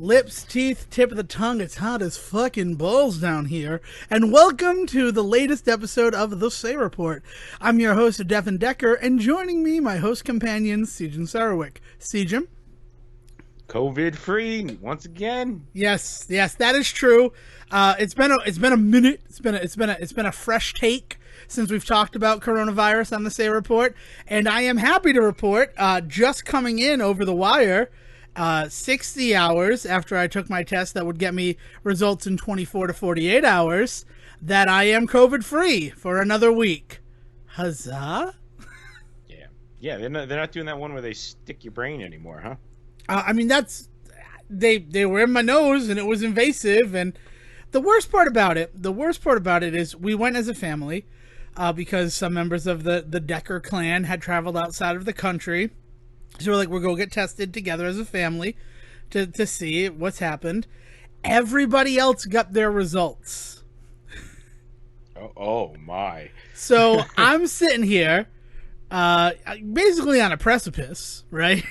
Lips, teeth, tip of the tongue, it's hot as fucking balls down here. And welcome to the latest episode of The Say Report. I'm your host, Devon Decker, and joining me, my host companion, Sejan Sarwick. Sejan? COVID-free once again. Yes, that is true. It's been a minute. It's been a fresh take since we've talked about coronavirus on The Say Report, and I am happy to report, just coming in over the wire, 60 hours after I took my test that would get me results in 24 to 48 hours, that I am COVID-free for another week. Huzzah! Yeah, they're not doing that one where they stick your brain anymore, huh? I mean, they were in my nose and it was invasive. And the worst part about it is we went as a family, because some members of the Decker clan had traveled outside of the country. So we're like, we'll go get tested together as a family to see what's happened. Everybody else got their results. Oh my. So I'm sitting here, basically on a precipice, right?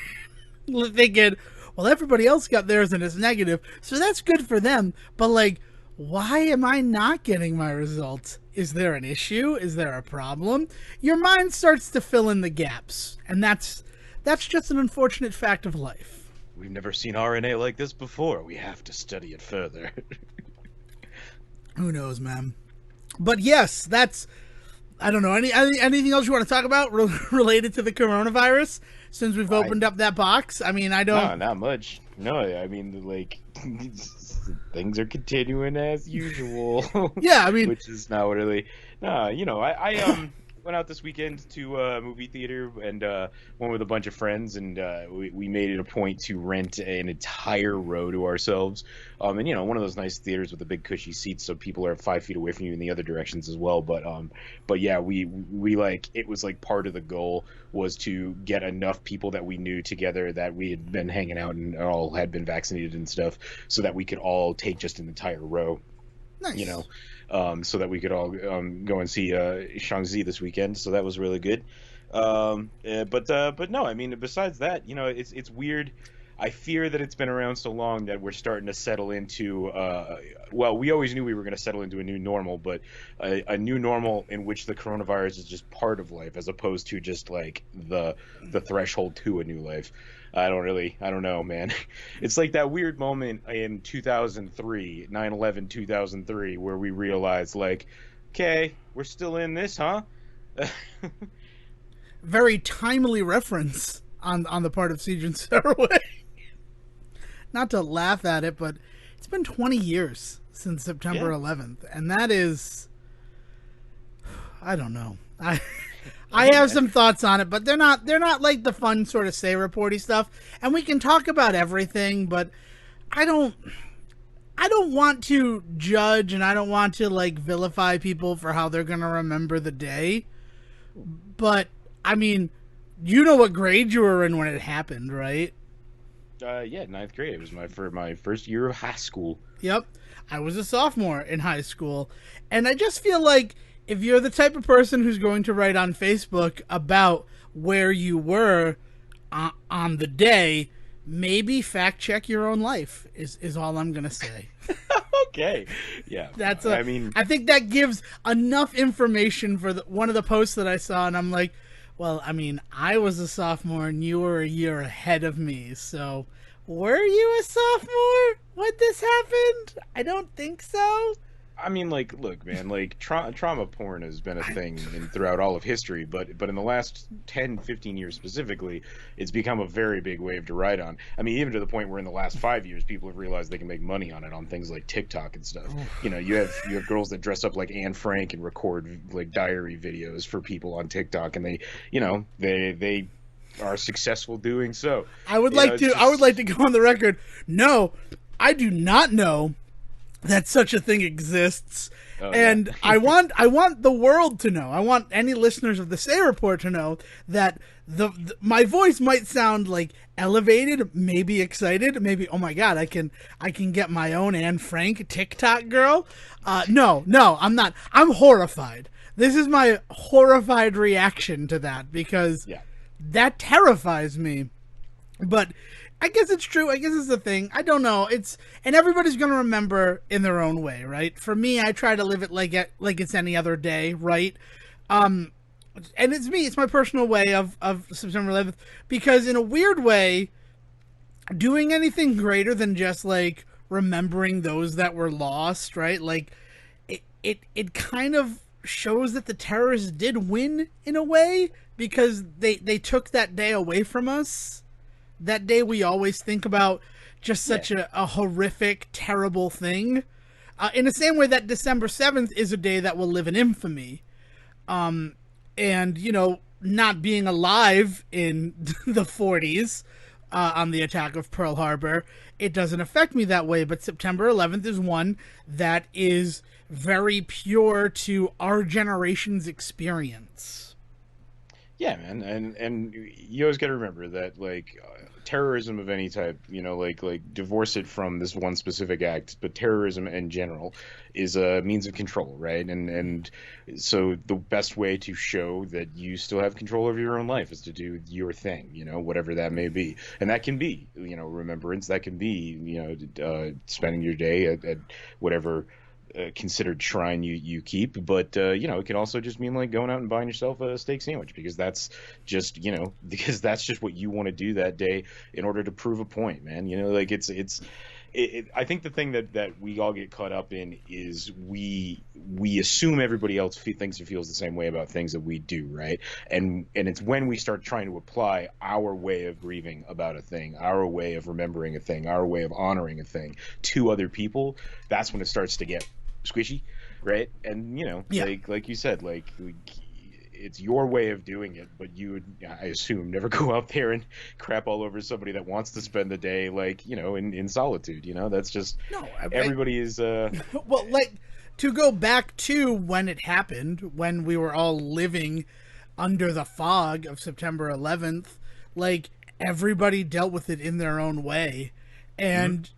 Thinking, well, everybody else got theirs and it's negative, so that's good for them. But like, why am I not getting my results? Is there an issue? Is there a problem? Your mind starts to fill in the gaps, and that's just an unfortunate fact of life. We've never seen RNA like this before. We have to study it further. Who knows, man? But yes, I don't know. Anything else you want to talk about related to the coronavirus since we've opened up that box? I mean, I don't... No, not much. No, I mean, like, things are continuing as usual. Yeah, I mean... Which is not really... No, you know, I went out this weekend to a movie theater and went with a bunch of friends, and we made it a point to rent an entire row to ourselves. And, you know, one of those nice theaters with the big cushy seats so people are 5 feet away from you in the other directions as well. But yeah, we like, it was like part of the goal was to get enough people that we knew together that we had been hanging out and all had been vaccinated and stuff so that we could all take just an entire row. Nice. You know, so that we could all go and see Shang-Chi this weekend. So that was really good. But no, I mean, besides that, you know, it's weird. I fear that it's been around so long that we're starting to settle into, well, we always knew we were going to settle into a new normal, but a new normal in which the coronavirus is just part of life as opposed to just like the threshold to a new life. I don't know, man. It's like that weird moment in 2003, 9/11, 2003, where we realized, like, okay, we're still in this, huh? Very timely reference on the part of Sejan Sarwick. Not to laugh at it, but it's been 20 years since September 11th, and that is, I don't know. I have some thoughts on it, but they're not like the fun sort of say reporty stuff. And we can talk about everything, but I don't want to judge, and I don't want to like vilify people for how they're going to remember the day. But I mean, you know what grade you were in when it happened, right? Yeah, ninth grade. It was my first year of high school. Yep. I was a sophomore in high school, and I just feel like if you're the type of person who's going to write on Facebook about where you were on the day, maybe fact check your own life is all I'm going to say. Okay. Yeah. I think that gives enough information for one of the posts that I saw, and I'm like, well, I mean, I was a sophomore and you were a year ahead of me, so were you a sophomore when this happened? I don't think so. I mean, like, look, man, like, trauma porn has been a thing throughout all of history, but in the last 10, 15 years specifically, it's become a very big wave to ride on. I mean, even to the point where in the last 5 years, people have realized they can make money on it on things like TikTok and stuff. You know, you have girls that dress up like Anne Frank and record, like, diary videos for people on TikTok, and they are successful doing so. I would like to go on the record. No, I do not know that such a thing exists. And yeah. I want the world to know. I want any listeners of the Say Report to know that my voice might sound like elevated, maybe excited, maybe, oh my God, I can get my own Anne Frank TikTok girl. No, I'm not. I'm horrified. This is my horrified reaction to that because that terrifies me. But I guess it's true. I guess it's the thing. I don't know. And everybody's gonna remember in their own way, right? For me, I try to live it like it's any other day, right? And it's me. It's my personal way of September 11th, because in a weird way, doing anything greater than just like remembering those that were lost, right? Like it kind of shows that the terrorists did win in a way, because they took that day away from us. That day we always think about just such a horrific, terrible thing. In the same way that December 7th is a day that will live in infamy. And, you know, not being alive in the 40s on the attack of Pearl Harbor, it doesn't affect me that way. But September 11th is one that is very pure to our generation's experience. Yeah, man, and you always got to remember that, like, terrorism of any type, you know, like divorce it from this one specific act, but terrorism in general is a means of control, right? And so the best way to show that you still have control over your own life is to do your thing, you know, whatever that may be, and that can be, you know, remembrance, that can be, you know, spending your day at whatever considered shrine you keep, but you know, it can also just mean like going out and buying yourself a steak sandwich, because that's just, you know, because that's just what you want to do that day in order to prove a point, man. You know, like I think the thing that we all get caught up in is we assume everybody else thinks and feels the same way about things that we do, right? And it's when we start trying to apply our way of grieving about a thing, our way of remembering a thing, our way of honoring a thing to other people, that's when it starts to get squishy, right? And, you know, like you said, like it's your way of doing it, but you would, I assume, never go out there and crap all over somebody that wants to spend the day, like, you know, in solitude. You know, that's just everybody is well, like, to go back to when it happened, when we were all living under the fog of September 11th, like, everybody dealt with it in their own way, and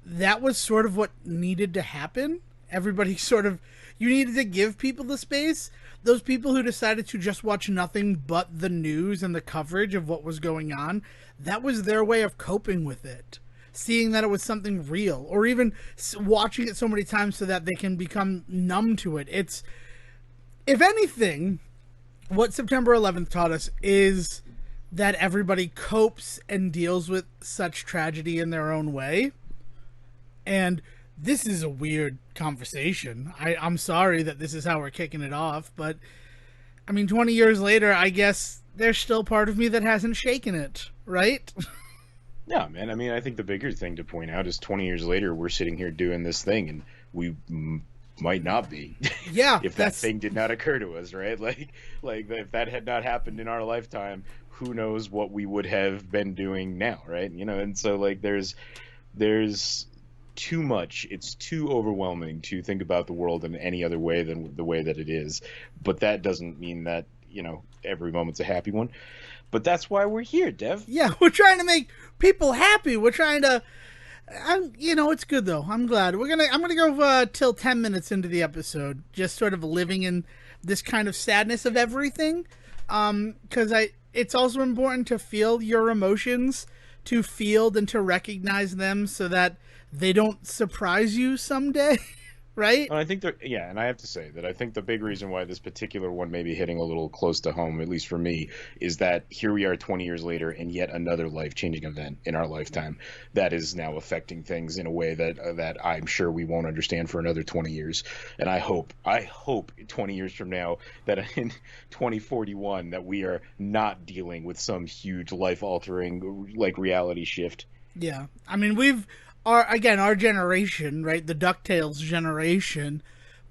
that was sort of what needed to happen. Everybody sort of, you needed to give people the space. Those people who decided to just watch nothing but the news and the coverage of what was going on, that was their way of coping with it. Seeing that it was something real, or even watching it so many times so that they can become numb to it. It's, if anything, what September 11th taught us is that everybody copes and deals with such tragedy in their own way. And this is a weird conversation. I'm sorry that this is how we're kicking it off, but I mean, 20 years later, I guess there's still part of me that hasn't shaken it, right? Yeah, man. I mean, I think the bigger thing to point out is 20 years later, we're sitting here doing this thing, and we might not be. Yeah. If that thing did not occur to us, right? Like if that had not happened in our lifetime, who knows what we would have been doing now, right? You know, and so like there's too much, it's too overwhelming to think about the world in any other way than the way that it is. But that doesn't mean that, you know, every moment's a happy one. But that's why we're here, Dev. Yeah, we're trying to make people happy. We're trying to, you know, it's good though. I'm glad. I'm gonna go till 10 minutes into the episode, just sort of living in this kind of sadness of everything. Because it's also important to feel your emotions, to field and to recognize them, so that they don't surprise you someday, right? And I think and I have to say that I think the big reason why this particular one may be hitting a little close to home, at least for me, is that here we are 20 years later, and yet another life-changing event in our lifetime that is now affecting things in a way that I'm sure we won't understand for another 20 years. And I hope 20 years from now that in 2041 that we are not dealing with some huge life-altering, like, reality shift. Yeah, I mean, our generation, right, the DuckTales generation,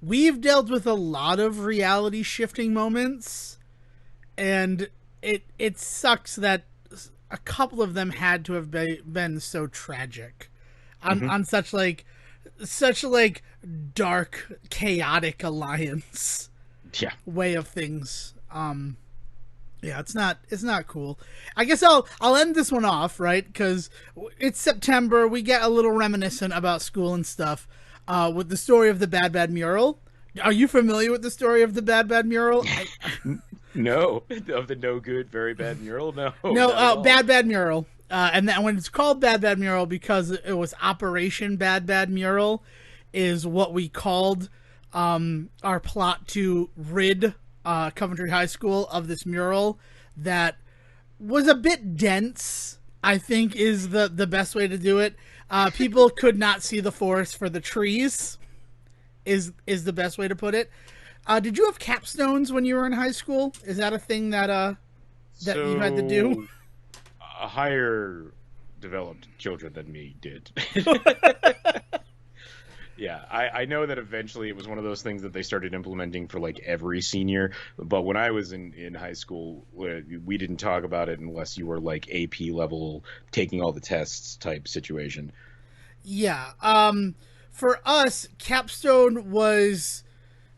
we've dealt with a lot of reality shifting moments, and it sucks that a couple of them had to have been so tragic on such dark, chaotic alliance way of things. Yeah, it's not cool. I guess I'll end this one off, right? Because it's September. We get a little reminiscent about school and stuff with the story of the Bad Mural. Are you familiar with the story of the Bad Mural? No, of the no good, very bad mural. No, Bad Mural. And then when it's called Bad Bad Mural, because it was Operation Bad Bad Mural, is what we called our plot to rid Coventry High School of this mural that was a bit dense, I think is the best way to do it. People could not see the forest for the trees, is the best way to put it. Did you have capstones when you were in high school? Is that a thing that you had to do? Higher developed children than me did. Yeah, I know that eventually it was one of those things that they started implementing for like every senior. But when I was in high school, we didn't talk about it unless you were like AP level, taking all the tests type situation. Yeah. For us, capstone was,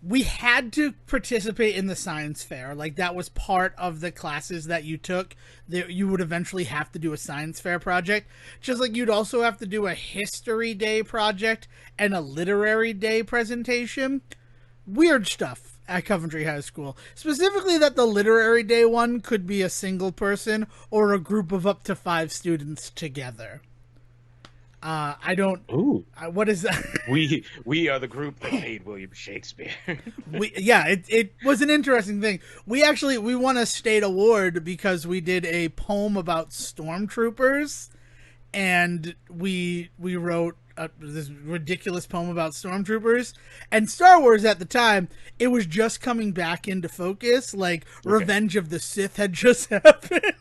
we had to participate in the science fair. Like that was part of the classes that you took. You would eventually have to do a science fair project. Just like you'd also have to do a history day project and a literary day presentation. Weird stuff at Coventry High School. Specifically that the literary day one could be a single person or a group of up to 5 students together. I don't. Ooh, what is that? we are the group that made William Shakespeare. It was an interesting thing. We won a state award because we did a poem about stormtroopers, and we wrote this ridiculous poem about stormtroopers. And Star Wars at the time, it was just coming back into focus. Like okay. Revenge of the Sith had just happened.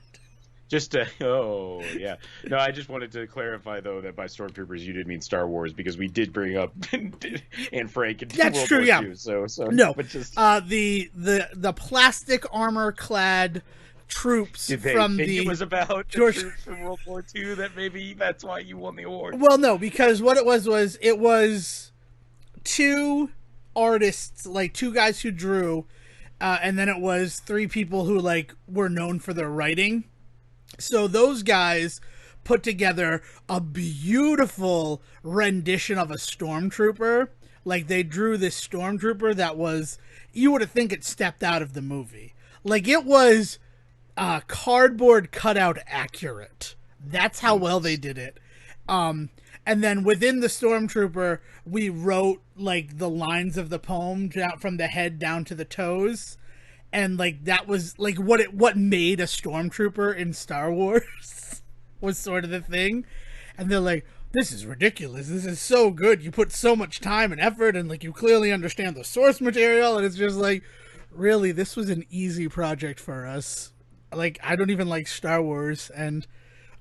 Oh, yeah. No, I just wanted to clarify, though, that by stormtroopers you did mean Star Wars, because we did bring up Anne Frank in That's World true, War yeah. II, so no, but just... the plastic armor-clad troops did they from think the... it was about George... the troops from World War II, that maybe that's why you won the award? Well, no, because what it was 2 artists, like 2 guys who drew, and then it was 3 people who, like, were known for their writing. So those guys put together a beautiful rendition of a stormtrooper. Like they drew this stormtrooper that was, you would have think it stepped out of the movie. Like it was cardboard cutout accurate. That's how well they did it. And then within the stormtrooper, we wrote like the lines of the poem down from the head down to the toes. And like that was like what made a stormtrooper in Star Wars was sort of the thing. And they're like, this is ridiculous. This is so good. You put so much time and effort and like you clearly understand the source material. And it's just like, really, this was an easy project for us. Like, I don't even like Star Wars, and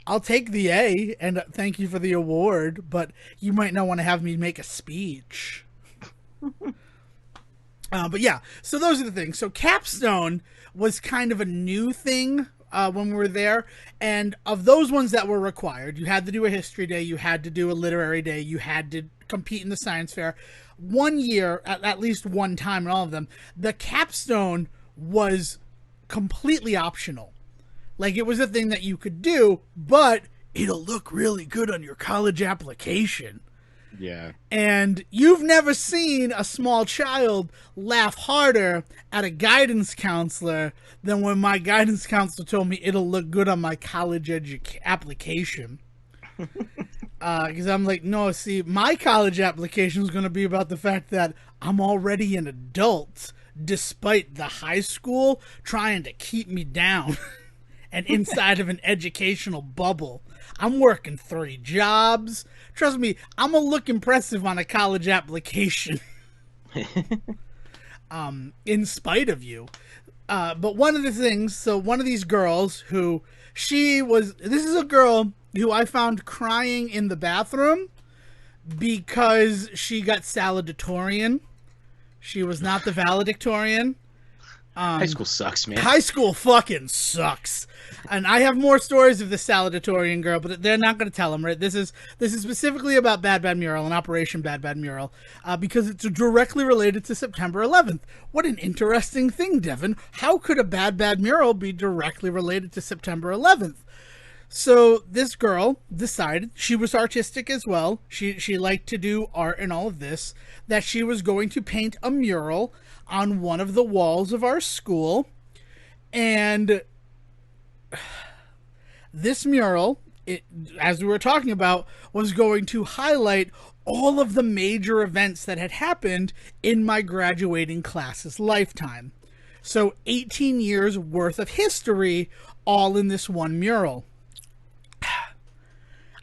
I'll take the A and thank you for the award, but you might not want to have me make a speech. But yeah, so those are the things. So capstone was kind of a new thing when we were there. And of those ones that were required, you had to do a history day, you had to do a literary day, you had to compete in the science fair. One year, at least one time in all of them, the capstone was completely optional. Like, it was a thing that you could do, but it'll look really good on your college application. Yeah. And you've never seen a small child laugh harder at a guidance counselor than when my guidance counselor told me it'll look good on my college application. Because I'm like, no, see, my college application is going to be about the fact that I'm already an adult, despite the high school trying to keep me down and inside of an educational bubble. I'm working 3 jobs. Trust me, I'm gonna look impressive on a college application. In spite of you. But one of the things, so one of these girls who, this is a girl who I found crying in the bathroom because she got salutatorian. She was not the valedictorian. High school sucks, man. High school fucking sucks. And I have more stories of the salutatorian girl, but they're not going to tell them, right? This is specifically about Bad Bad Mural and Operation Bad Bad Mural, because it's directly related to September 11th. What an interesting thing, Devon. How could a Bad Bad Mural be directly related to September 11th? So this girl decided, she was artistic as well, she liked to do art and all of this, that she was going to paint a mural on one of the walls of our school. And this mural it, as we were talking about, was going to highlight all of the major events that had happened in my graduating class's lifetime. So 18 years worth of history, all in this one mural.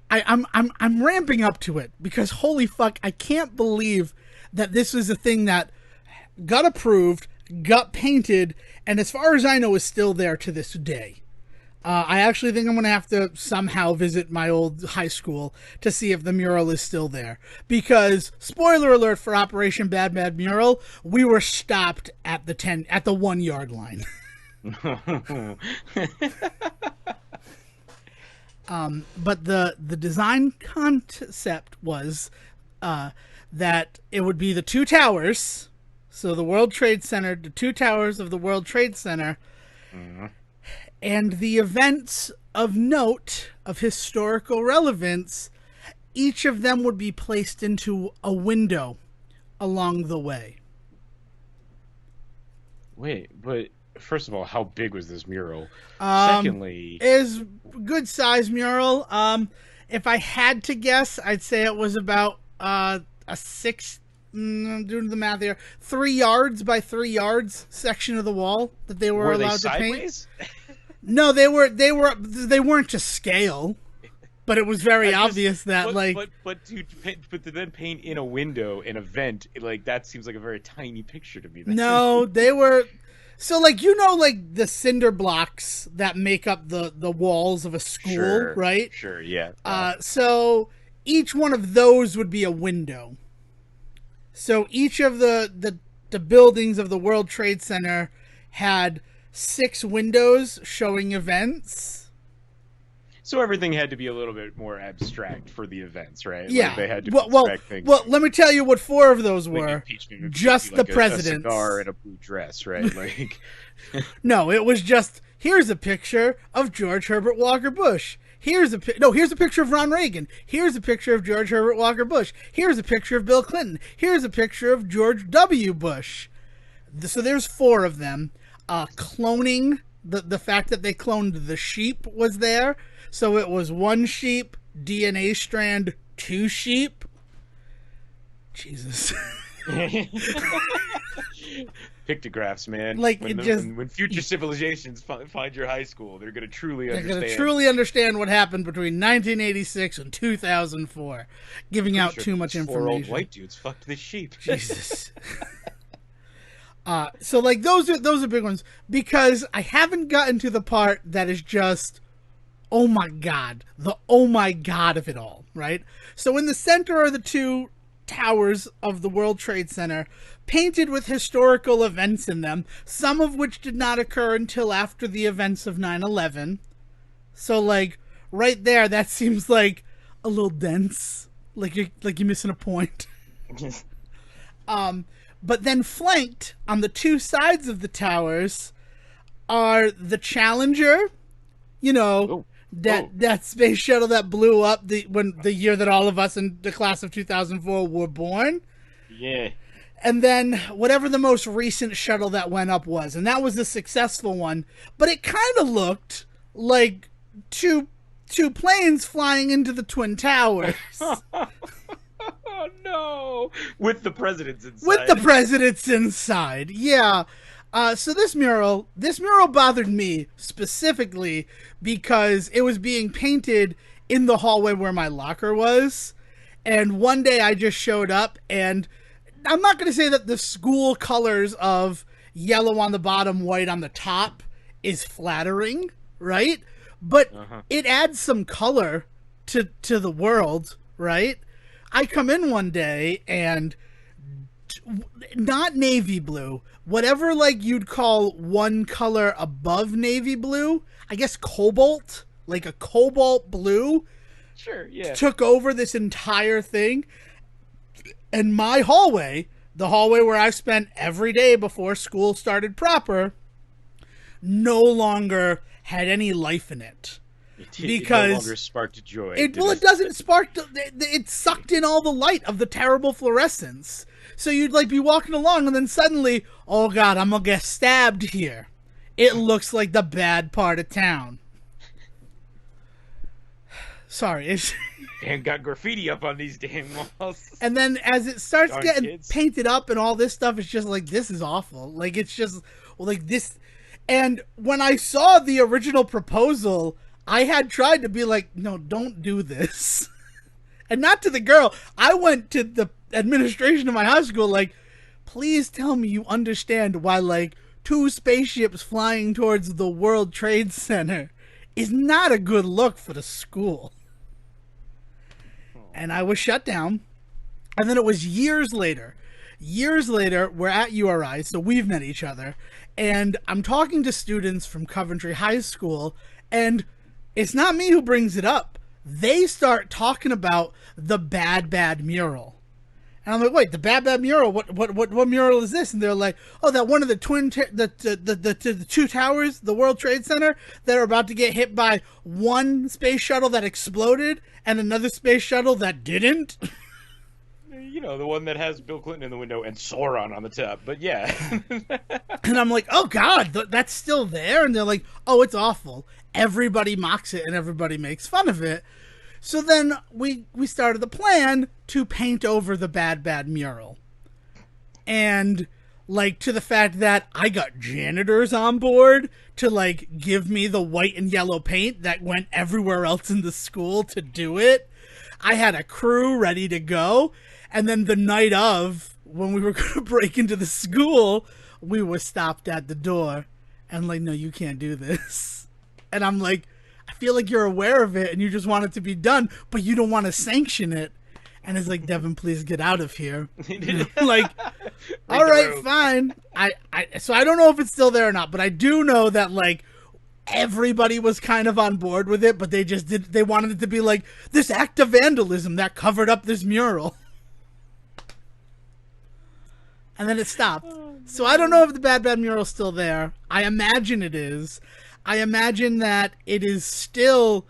I'm ramping up to it because holy fuck, I can't believe that this is a thing that got approved, got painted, and as far as I know is still there to this day. I actually think I'm going to have to somehow visit my old high school to see if the mural is still there. Because, spoiler alert for Operation Bad Bad Mural, we were stopped at the 1 yard line. But the design concept was that it would be the two towers, so the World Trade Center, the two towers of the World Trade Center, and the events of note, of historical relevance, each of them would be placed into a window along the way. Wait, but first of all, how big was this mural? Secondly, is good size mural. If I had to guess, I'd say it was about a 6. I'm doing the math here. 3 yards by 3 yards section of the wall that they were allowed to paint. No, they weren't to scale, but it was very obvious that but to then paint in a window an event like that seems like a very tiny picture to me. No, they were. So, the cinder blocks that make up the walls of a school, right? Sure, yeah. So each one of those would be a window. So each of the buildings of the World Trade Center had 6 windows showing events. So everything had to be a little bit more abstract for the events, right? Yeah. Like they had to abstract things. Well, let me tell you what 4 of those were. Just the presidents. A cigar and a blue dress, right? Like, no, it was just, here's a picture of George Herbert Walker Bush. Here's a picture of Ron Reagan. Here's a picture of George Herbert Walker Bush. Here's a picture of Bill Clinton. Here's a picture of George W. Bush. So there's 4 of them. Cloning, the fact that they cloned the sheep was there. So it was 1 sheep, DNA strand, 2 sheep. Jesus. Pictographs, man. When future civilizations find your high school, they're going to truly understand what happened between 1986 and 2004. Giving out too much information. 4 old white dudes fucked the sheep. Jesus. So those are big ones because I haven't gotten to the part that is just, oh my god of it all, right? So in the center are the 2 towers of the World Trade Center, painted with historical events in them, some of which did not occur until after the events of 9/11. So right there, that seems like a little dense, like you're missing a point. But then flanked on the 2 sides of the towers are the Challenger, that space shuttle that blew up the year that all of us in the class of 2004 were born. Yeah. And then whatever the most recent shuttle that went up was, and that was a successful one, but it kind of looked like two planes flying into the Twin Towers. Oh no! With the presidents inside. Yeah. So this mural bothered me specifically because it was being painted in the hallway where my locker was. And one day I just showed up, and I'm not going to say that the school colors of yellow on the bottom, white on the top is flattering, right? But it adds some color to the world, right? I come in one day and not navy blue, whatever you'd call one color above navy blue, I guess cobalt, like a cobalt blue. Sure, yeah. Took over this entire thing. And my hallway, the hallway where I spent every day before school started proper, no longer had any life in it. It no longer sparked joy. It doesn't spark. It sucked in all the light of the terrible fluorescence. So you'd be walking along, and then suddenly, oh god, I'm gonna get stabbed here. It looks like the bad part of town. Sorry. And got graffiti up on these damn walls. And then as it starts Darn getting kids. painted up and all this stuff, it's just like, this is awful. Like, it's just, like, this. And when I saw the original proposal, I had tried to be like, no, don't do this. And not to the girl. I went to the administration of my high school, like, please tell me you understand why, like, 2 spaceships flying towards the World Trade Center is not a good look for the school. And I was shut down. And then it was years later, we're at URI, so we've met each other. And I'm talking to students from Coventry High School, and it's not me who brings it up. They start talking about the bad mural. And I'm like, wait, the bad mural? What mural is this? And they're like, oh, that one of the the 2 towers, the World Trade Center, that are about to get hit by one space shuttle that exploded and another space shuttle that didn't. You know, the one that has Bill Clinton in the window and Sauron on the top. But yeah. And I'm like, oh, God, that's still there? And they're like, oh, it's awful. Everybody mocks it and everybody makes fun of it. So then we started the plan to paint over the bad mural. And, like, to the fact that I got janitors on board to, like, give me the white and yellow paint that went everywhere else in the school to do it. I had a crew ready to go. And then the night of, when we were going to break into the school, we were stopped at the door. And, like, no, you can't do this. And I'm like, I feel like you're aware of it and you just want it to be done, but you don't want to sanction it. And it's like, Devon, please get out of here. Like, all right, fine. So I don't know if it's still there or not, but I do know that, like, everybody was kind of on board with it, but they wanted it to be like this act of vandalism that covered up this mural. And then it stopped. So I don't know if the bad mural is still there. I imagine it is. I imagine that it is still...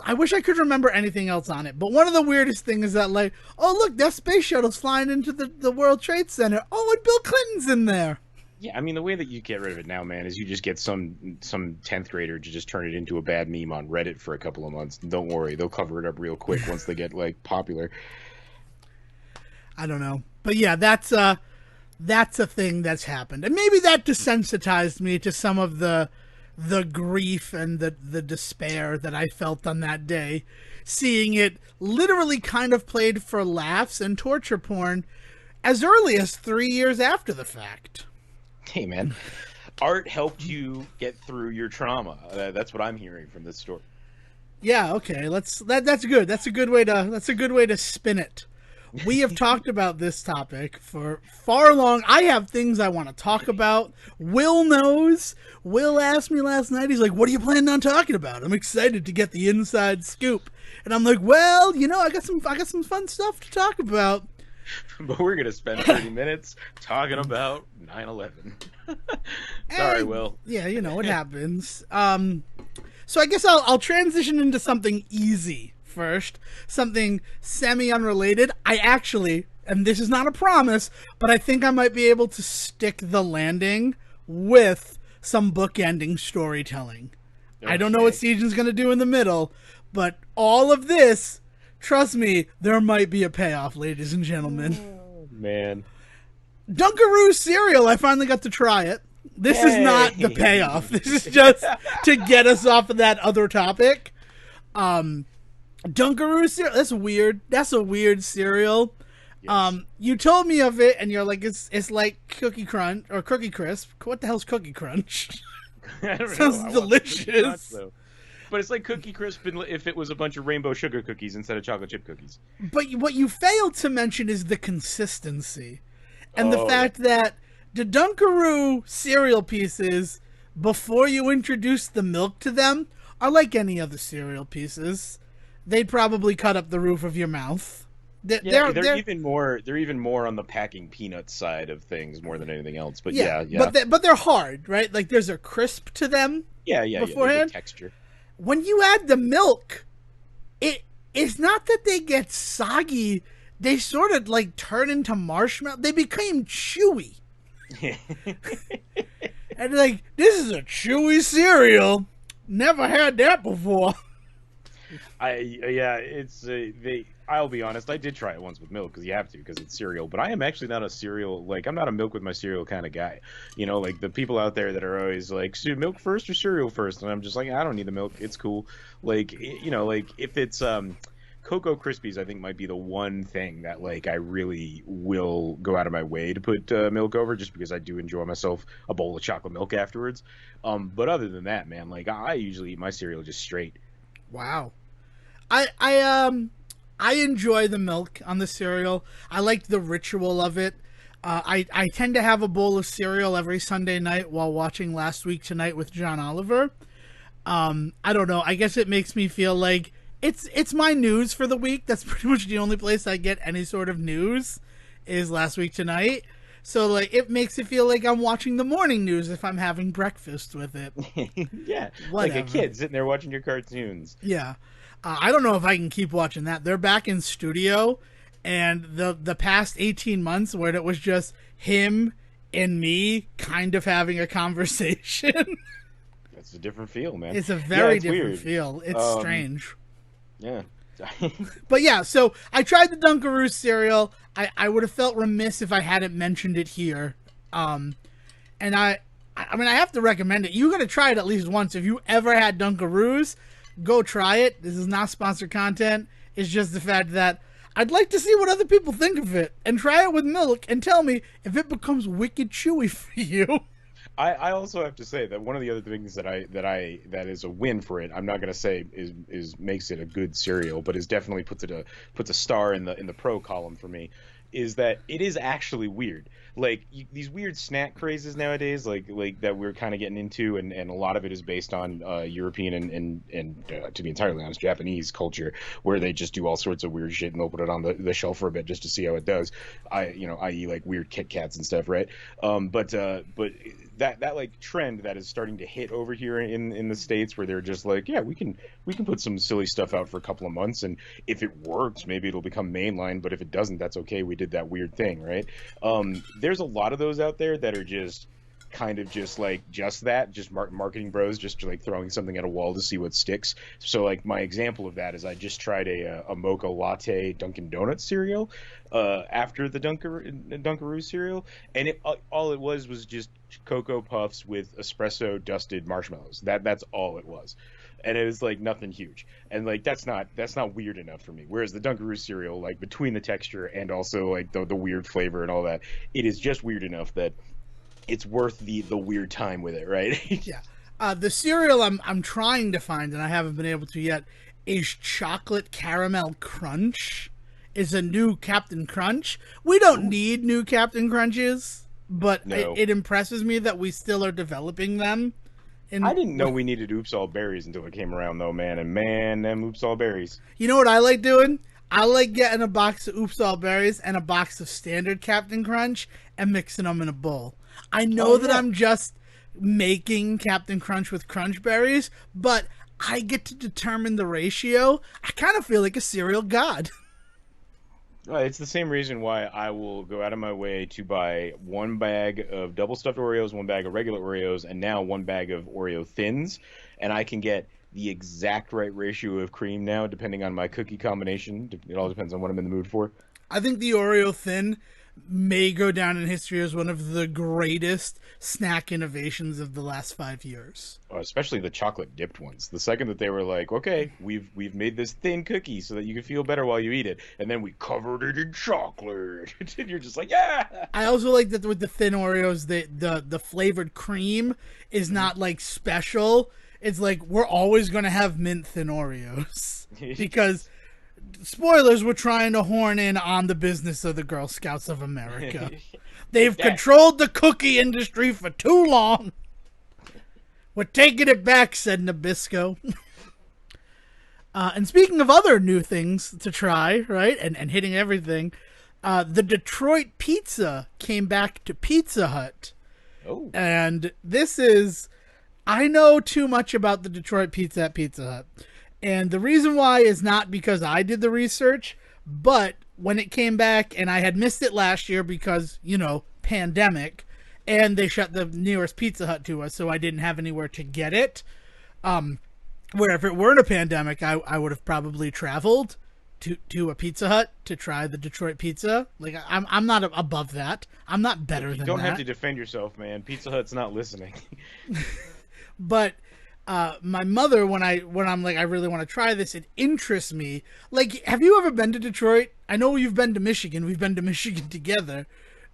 I wish I could remember anything else on it. But one of the weirdest things is that, like, oh, look, that space shuttle's flying into the World Trade Center. Oh, and Bill Clinton's in there. Yeah, I mean, the way that you get rid of it now, man, is you just get some 10th grader to just turn it into a bad meme on Reddit for a couple of months. Don't worry, they'll cover it up real quick once they get, like, popular. I don't know. But yeah, that's a thing that's happened. And maybe that desensitized me to some of the grief and the despair that I felt on that day, seeing it literally kind of played for laughs and torture porn as early as 3 years after the fact. Hey, man, art helped you get through your trauma. That's what I'm hearing from this story. Yeah, okay, that's good. That's a good way to spin it. We have talked about this topic for far long. I have things I want to talk about. Will knows. Will asked me last night. He's like, what are you planning on talking about? I'm excited to get the inside scoop. And I'm like, well, you know, I got some fun stuff to talk about. But we're going to spend 30 minutes talking about 9/11. Sorry, Will. Yeah, you know, it happens. So I guess I'll transition into something easy first, something semi-unrelated. I actually, and this is not a promise, but I think I might be able to stick the landing with some bookending storytelling. Okay. I don't know what Sejan's going to do in the middle, but all of this, trust me, there might be a payoff, ladies and gentlemen. Oh, man. Dunkaroo cereal, I finally got to try it. This is not the payoff. This is just to get us off of that other topic. Dunkaroo cereal, that's a weird cereal. Yes. You told me of it and you're like, it's like Cookie Crunch or Cookie Crisp. What the hell's Cookie Crunch? Sounds delicious. Crunch, but it's like Cookie Crisp if it was a bunch of rainbow sugar cookies instead of chocolate chip cookies. But what you failed to mention is the consistency and the fact that the Dunkaroo cereal pieces, before you introduce the milk to them, are like any other cereal pieces. They'd probably cut up the roof of your mouth. They're even more on the packing peanuts side of things more than anything else. But yeah. But they're hard, right? Like there's a crisp to them. Yeah. Beforehand, texture. When you add the milk, it's not that they get soggy. They sort of like turn into marshmallow. They became chewy. And like, this is a chewy cereal. Never had that before. It's they. I'll be honest. I did try it once with milk because you have to because it's cereal. But I am actually not a cereal like I'm not a milk with my cereal kind of guy. You know, like the people out there that are always like, milk first or cereal first, and I'm just like, I don't need the milk. It's cool. Like you know, like if it's Cocoa Krispies, I think might be the one thing that like I really will go out of my way to put milk over, just because I do enjoy myself a bowl of chocolate milk afterwards. But other than that, man, like I usually eat my cereal just straight. Wow. I enjoy the milk on the cereal. I like the ritual of it. I tend to have a bowl of cereal every Sunday night while watching Last Week Tonight with John Oliver. I don't know. I guess it makes me feel like it's my news for the week. That's pretty much the only place I get any sort of news is Last Week Tonight. So like it makes it feel like I'm watching the morning news if I'm having breakfast with it. Yeah, Whatever. like a kid sitting there watching your cartoons. Yeah. I don't know if I can keep watching that. They're back in studio, and the past 18 months where it was just him and me kind of having a conversation. That's a different feel, man. It's a very different weird. feel. It's strange. Yeah. But yeah, so I tried the Dunkaroos cereal. I would have felt remiss if I hadn't mentioned it here. And I mean, I have to recommend it. You got to try it at least once. If you ever had Dunkaroos, go try it. This is not sponsored content. It's just the fact that I'd like to see what other people think of it and try it with milk and tell me if it becomes wicked chewy for you. I also have to say that one of the other things that is a win for it. I'm not gonna say is makes it a good cereal, but is definitely puts a star in the pro column for me. Is that it is actually weird. Like these weird snack crazes nowadays, like that we're kind of getting into, and a lot of it is based on European and to be entirely honest, Japanese culture, where they just do all sorts of weird shit and they'll put it on the shelf for a bit just to see how it does. I.e. like weird Kit Kats and stuff, right? But that like trend that is starting to hit over here in the States, where they're just like, yeah, we can put some silly stuff out for a couple of months, and if it works, maybe it'll become mainline, but if it doesn't, that's okay. We did that weird thing, right? There's a lot of those out there that are just kind of just marketing bros, just like throwing something at a wall to see what sticks. So like my example of that is I just tried a mocha latte Dunkin' Donuts cereal after the Dunkaroo cereal, and all it was just Cocoa Puffs with espresso dusted marshmallows. That's all it was. And it was like nothing huge, and like that's not weird enough for me. Whereas the Dunkaroo cereal, like between the texture and also like the weird flavor and all that, it is just weird enough that it's worth the weird time with it, right? Yeah. The cereal I'm trying to find, and I haven't been able to yet, is Chocolate Caramel Crunch. Is a new Captain Crunch. We don't need new Captain Crunches, but No. it impresses me that we still are developing them. I didn't know we needed Oops All Berries until it came around, though, man. And man, them Oops All Berries. You know what I like doing? I like getting a box of Oops All Berries and a box of standard Captain Crunch and mixing them in a bowl. I know that I'm just making Captain Crunch with Crunch Berries, but I get to determine the ratio. I kind of feel like a cereal god. It's the same reason why I will go out of my way to buy one bag of double stuffed Oreos, one bag of regular Oreos, and now one bag of Oreo Thins, and I can get the exact right ratio of cream now, depending on my cookie combination. It all depends on what I'm in the mood for. I think the Oreo Thin may go down in history as one of the greatest snack innovations of the last 5 years. Especially the chocolate dipped ones. The second that they were like, okay, we've made this thin cookie so that you can feel better while you eat it, and then we covered it in chocolate, and you're just like, yeah. I also like that with the thin Oreos, the flavored cream is not like special. It's like we're always going to have mint thin Oreos because. Spoilers, we're trying to horn in on the business of the Girl Scouts of America. They've controlled the cookie industry for too long. We're taking it back, said Nabisco. And speaking of other new things to try, right, and hitting everything, the Detroit pizza came back to Pizza Hut. Oh. And this is... I know too much about the Detroit pizza at Pizza Hut. And the reason why is not because I did the research, but when it came back, and I had missed it last year because, pandemic, and they shut the nearest Pizza Hut to us, so I didn't have anywhere to get it. Where if it weren't a pandemic, I would have probably traveled to a Pizza Hut to try the Detroit pizza. Like I'm not above that. I'm not better than that. You don't have to defend yourself, man. Pizza Hut's not listening. But my mother, when I'm like, I really want to try this, it interests me. Like, have you ever been to Detroit? I know you've been to Michigan. We've been to Michigan together.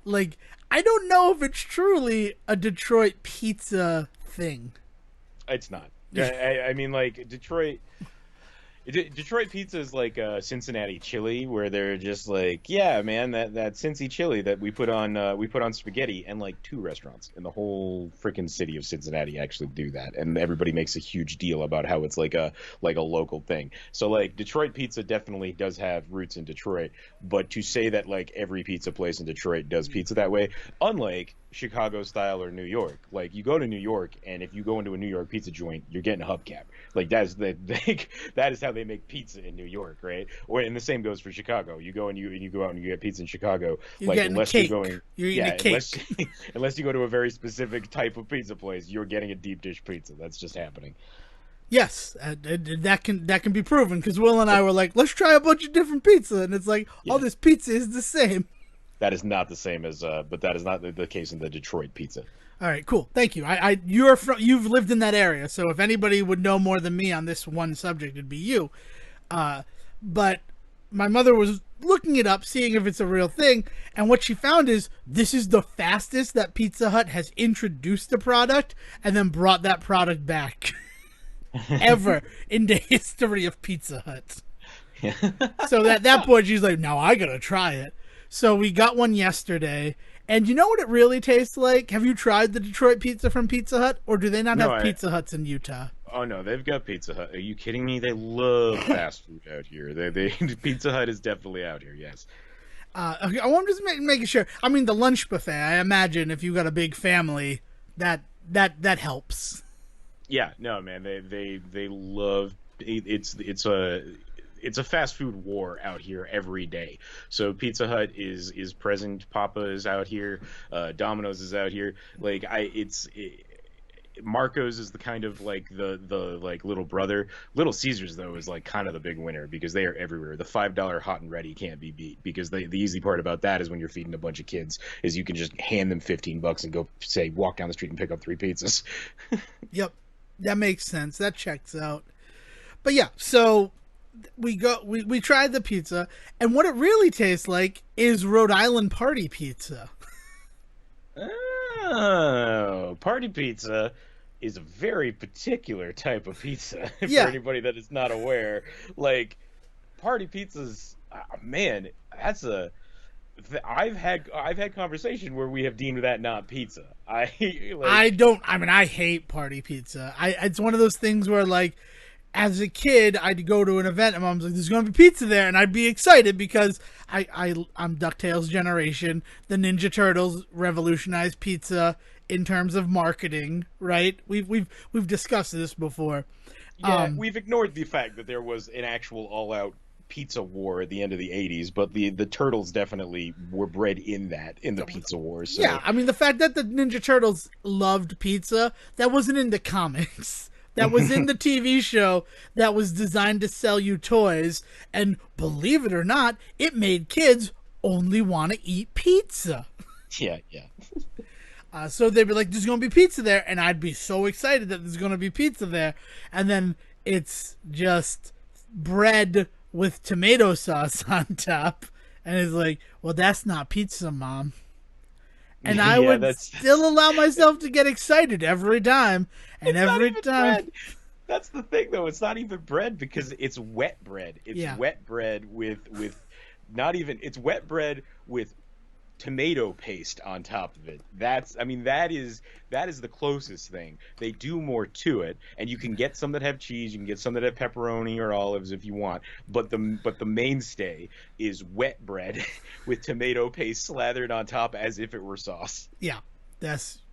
Like, I don't know if it's truly a Detroit pizza thing. It's not. I mean, like, Detroit pizza is like Cincinnati chili, where they're just like, yeah, man, that Cincy chili that we put on spaghetti, and like 2 restaurants in the whole freaking city of Cincinnati actually do that, and everybody makes a huge deal about how it's like a local thing. So like Detroit pizza definitely does have roots in Detroit, but to say that like every pizza place in Detroit does pizza that way, unlike Chicago style or New York, like you go to New York, and if you go into a New York pizza joint, you're getting a hubcap. Like that is how they make pizza in New York, right? And the same goes for Chicago. You go and you go out and you get pizza in Chicago. You're like unless you're going, you're eating a cake. unless you go to a very specific type of pizza place, you're getting a deep dish pizza. That's just happening. Yes, that can be proven, because Will and I were like, let's try a bunch of different pizza, and it's like, all this pizza is the same. That is not the same as, but that is not the case in the Detroit pizza. All right, cool. Thank you. You've lived in that area, so if anybody would know more than me on this one subject, it'd be you. But my mother was looking it up, seeing if it's a real thing, and what she found is this is the fastest that Pizza Hut has introduced the product and then brought that product back ever in the history of Pizza Hut. So at that point, she's like, "Now I gotta try it." So we got one yesterday, and you know what it really tastes like? Have you tried the Detroit pizza from Pizza Hut, or do they not have Pizza Huts in Utah? Oh no, they've got Pizza Hut. Are you kidding me? They love fast food out here. Pizza Hut is definitely out here. Yes. Okay, I'm just making sure. I mean, the lunch buffet. I imagine if you've got a big family, that helps. Yeah. No, man. They love it's a fast food war out here every day. So Pizza Hut is present. Papa is out here. Domino's is out here. Like Marco's is the kind of like the like little brother. Little Caesars though is like kind of the big winner because they are everywhere. The $5 hot and ready can't be beat, because the easy part about that is when you're feeding a bunch of kids is you can just hand them $15 and go say walk down the street and pick up 3 pizzas. Yep, that makes sense. That checks out. But yeah, so we tried the pizza, and what it really tastes like is Rhode Island party pizza. Oh, party pizza is a very particular type of pizza. For anybody that is not aware, like party pizzas, man, I've had conversation where we have deemed that not pizza. I hate party pizza. It's one of those things where, like, as a kid, I'd go to an event and Mom's like, "There's going to be pizza there," and I'd be excited because I'm DuckTales generation. The Ninja Turtles revolutionized pizza in terms of marketing, right? We've discussed this before. Yeah, we've ignored the fact that there was an actual all-out pizza war at the end of the 80s, but the Turtles definitely were bred in the pizza wars. So. Yeah, I mean, the fact that the Ninja Turtles loved pizza, that wasn't in the comics. That was in the TV show that was designed to sell you toys. And believe it or not, it made kids only want to eat pizza. Yeah. So they'd be like, "There's going to be pizza there." And I'd be so excited that there's going to be pizza there. And then it's just bread with tomato sauce on top. And it's like, "Well, that's not pizza, Mom." And I would still allow myself to get excited every time. And every time. Bread. That's the thing, though. It's not even bread because it's wet bread. It's wet bread with it's wet bread with tomato paste on top of it. That is the closest thing. They do more to it, and you can get some that have cheese, you can get some that have pepperoni or olives if you want, but the mainstay is wet bread with tomato paste slathered on top as if it were sauce. Yeah.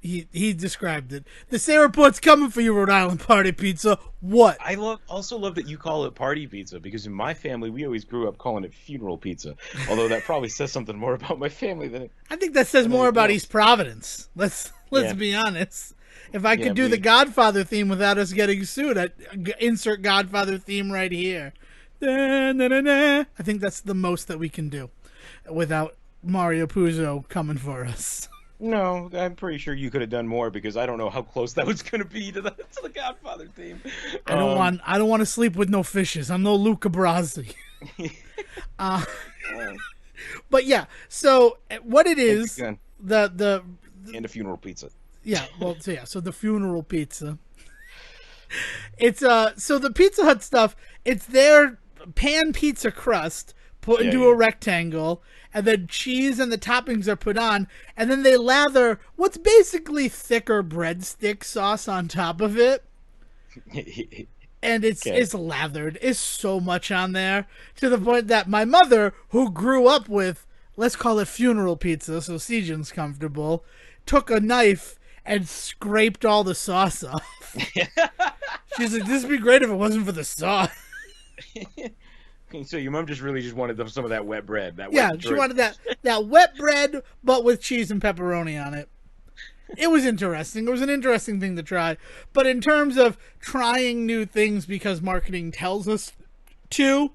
He described it. The same report's coming for you, Rhode Island party pizza. What? I also love that you call it party pizza, because in my family we always grew up calling it funeral pizza. Although that probably says something more about my family than it. I think that says more about East Providence. Let's be honest. If I could do the Godfather theme without us getting sued, I'd insert Godfather theme right here. I think that's the most that we can do without Mario Puzo coming for us. No, I'm pretty sure you could have done more because I don't know how close that was going to be to the Godfather theme. I don't want to sleep with no fishes. I'm no Luca Brasi. But yeah, so what it is, the and a funeral pizza. Yeah, well, so the funeral pizza. It's so the Pizza Hut stuff, it's their pan pizza crust put into a rectangle, and then cheese and the toppings are put on, and then they lather what's basically thicker breadstick sauce on top of it. And it's lathered. It's so much on there to the point that my mother, who grew up with, let's call it funeral pizza, so Sejan's comfortable, took a knife and scraped all the sauce off. She's like, this would be great if it wasn't for the sauce. So your mom just wanted some of that wet bread. She wanted that wet bread, but with cheese and pepperoni on it. It was interesting. It was an interesting thing to try. But in terms of trying new things because marketing tells us to,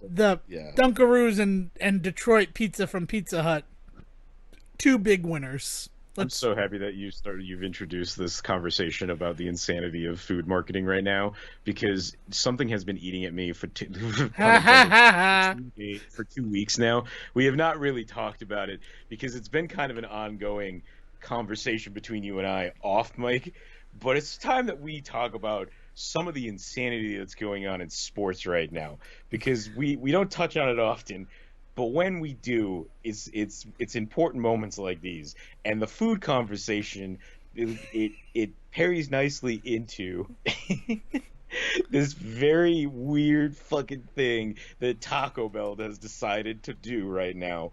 the Dunkaroos and Detroit pizza from Pizza Hut, two big winners. I'm so happy that you've introduced this conversation about the insanity of food marketing right now, because something has been eating at me for 2 weeks now. We have not really talked about it because it's been kind of an ongoing conversation between you and I off mic, but it's time that we talk about some of the insanity that's going on in sports right now, because we don't touch on it often. But when we do, it's important moments like these, and the food conversation, it parries nicely into this very weird fucking thing that Taco Bell has decided to do right now.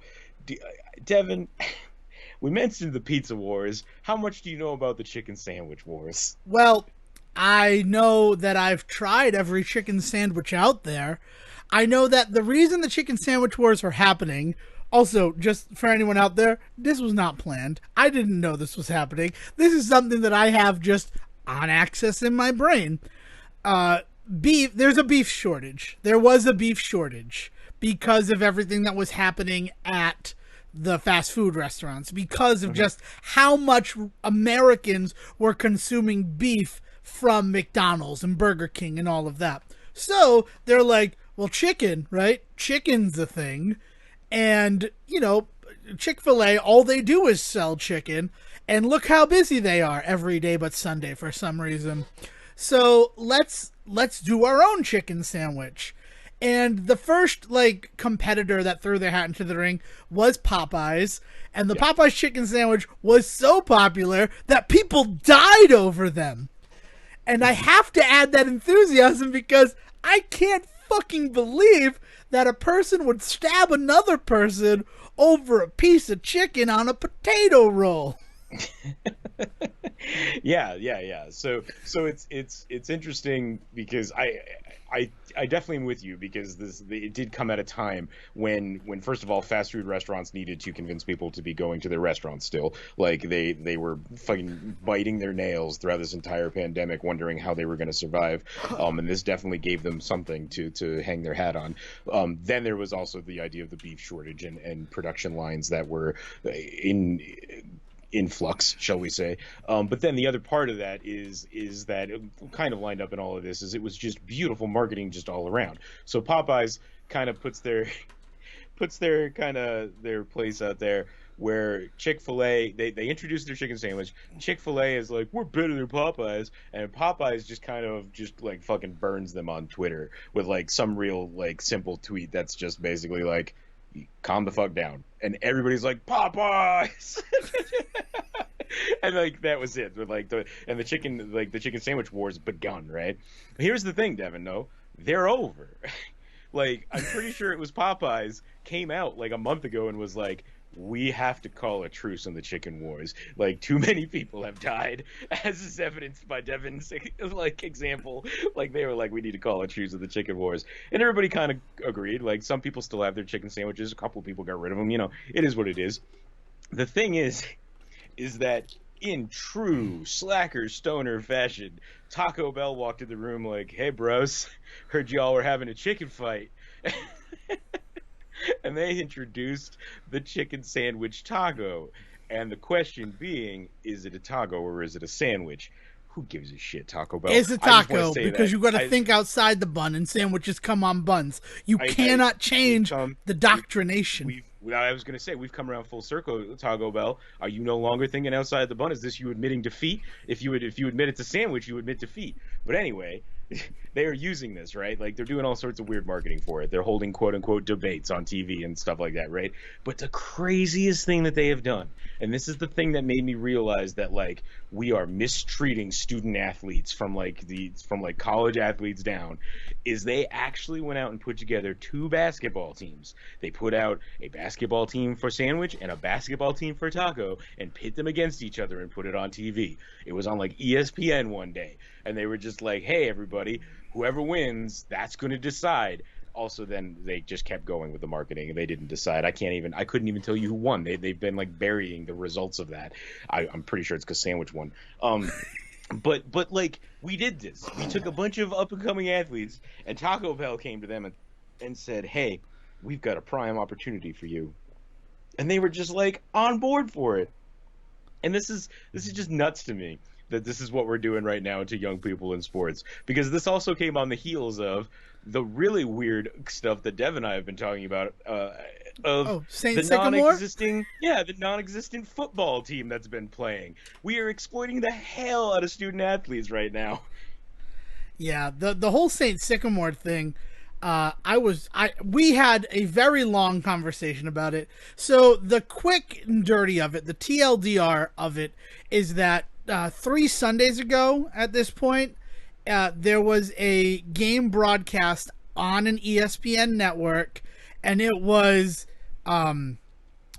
Devon, we mentioned the pizza wars. How much do you know about the chicken sandwich wars? Well, I know that I've tried every chicken sandwich out there. I know that the reason the chicken sandwich wars are happening, also, just for anyone out there, this was not planned. I didn't know this was happening. This is something that I have just on access in my brain. There's a beef shortage. There was a beef shortage because of everything that was happening at the fast food restaurants, because of just how much Americans were consuming beef from McDonald's and Burger King and all of that. So they're like, well, chicken, right? Chicken's a thing. And, Chick-Fil-A, all they do is sell chicken. And look how busy they are every day but Sunday for some reason. So let's do our own chicken sandwich. And the first, competitor that threw their hat into the ring was Popeyes. And the Popeyes chicken sandwich was so popular that people died over them. And I have to add that enthusiasm because I can't fucking believe that a person would stab another person over a piece of chicken on a potato roll. Yeah. So it's interesting because I definitely am with you, because it did come at a time when first of all, fast food restaurants needed to convince people to be going to their restaurants still. Like they were fucking biting their nails throughout this entire pandemic, wondering how they were going to survive. And this definitely gave them something to hang their hat on. Then there was also the idea of the beef shortage and production lines that were in flux, shall we say. But then the other part of that is that it kind of lined up in all of this is it was just beautiful marketing just all around. So Popeyes kind of puts their place out there, where Chick-Fil-A, they introduced their chicken sandwich. Chick-Fil-A is like, we're better than Popeyes, and Popeyes just kind of fucking burns them on Twitter with some real simple tweet that's just basically like, calm the fuck down, and everybody's like, Popeyes. And that was it. With the chicken sandwich wars begun, right? Here's the thing, Devon, though, they're over. I'm pretty sure it was Popeyes came out a month ago and was like, we have to call a truce on the chicken wars. Too many people have died, as is evidenced by Devon's example. They were like, we need to call a truce on the chicken wars, and everybody kind of agreed. Some people still have their chicken sandwiches. A couple people got rid of them. It is what it is. The thing is that in true slacker stoner fashion, Taco Bell walked in the room like, "Hey, bros, heard y'all were having a chicken fight." And they introduced the chicken sandwich taco. And the question being, is it a taco or is it a sandwich? Who gives a shit, Taco Bell? It's a taco because you got to think outside the bun, and sandwiches come on buns. You cannot change the doctrination. I was going to say, we've come around full circle, Taco Bell. Are you no longer thinking outside the bun? Is this you admitting defeat? If you admit it's a sandwich, you admit defeat. But anyway, they are using this, right? Like, they're doing all sorts of weird marketing for it. They're holding quote-unquote debates on TV and stuff like that, right? But the craziest thing that they have done, and this is the thing that made me realize that, like, we are mistreating student athletes from college athletes down, is they actually went out and put together 2 basketball teams. They put out a basketball team for sandwich and a basketball team for taco and pit them against each other and put it on TV. It was on like ESPN one day, and they were just like, "Hey, everybody, whoever wins, that's going to decide." Also, then they just kept going with the marketing, and they didn't decide. I couldn't even tell you who won. They've been like burying the results of that. I'm pretty sure it's because Sandwich won. But like, we did this. We took a bunch of up and coming athletes, and Taco Bell came to them and said, "Hey, we've got a prime opportunity for you," and they were just like on board for it. And this is just nuts to me that this is what we're doing right now to young people in sports, because this also came on the heels of the really weird stuff that Devon and I have been talking about Saint Sycamore? The non-existent football team that's been playing. We are exploiting the hell out of student athletes right now. Yeah, the whole Saint Sycamore thing, we had a very long conversation about it. So the quick and dirty of it, the TLDR of it, is that 3 Sundays ago at this point, there was a game broadcast on an ESPN network, and it was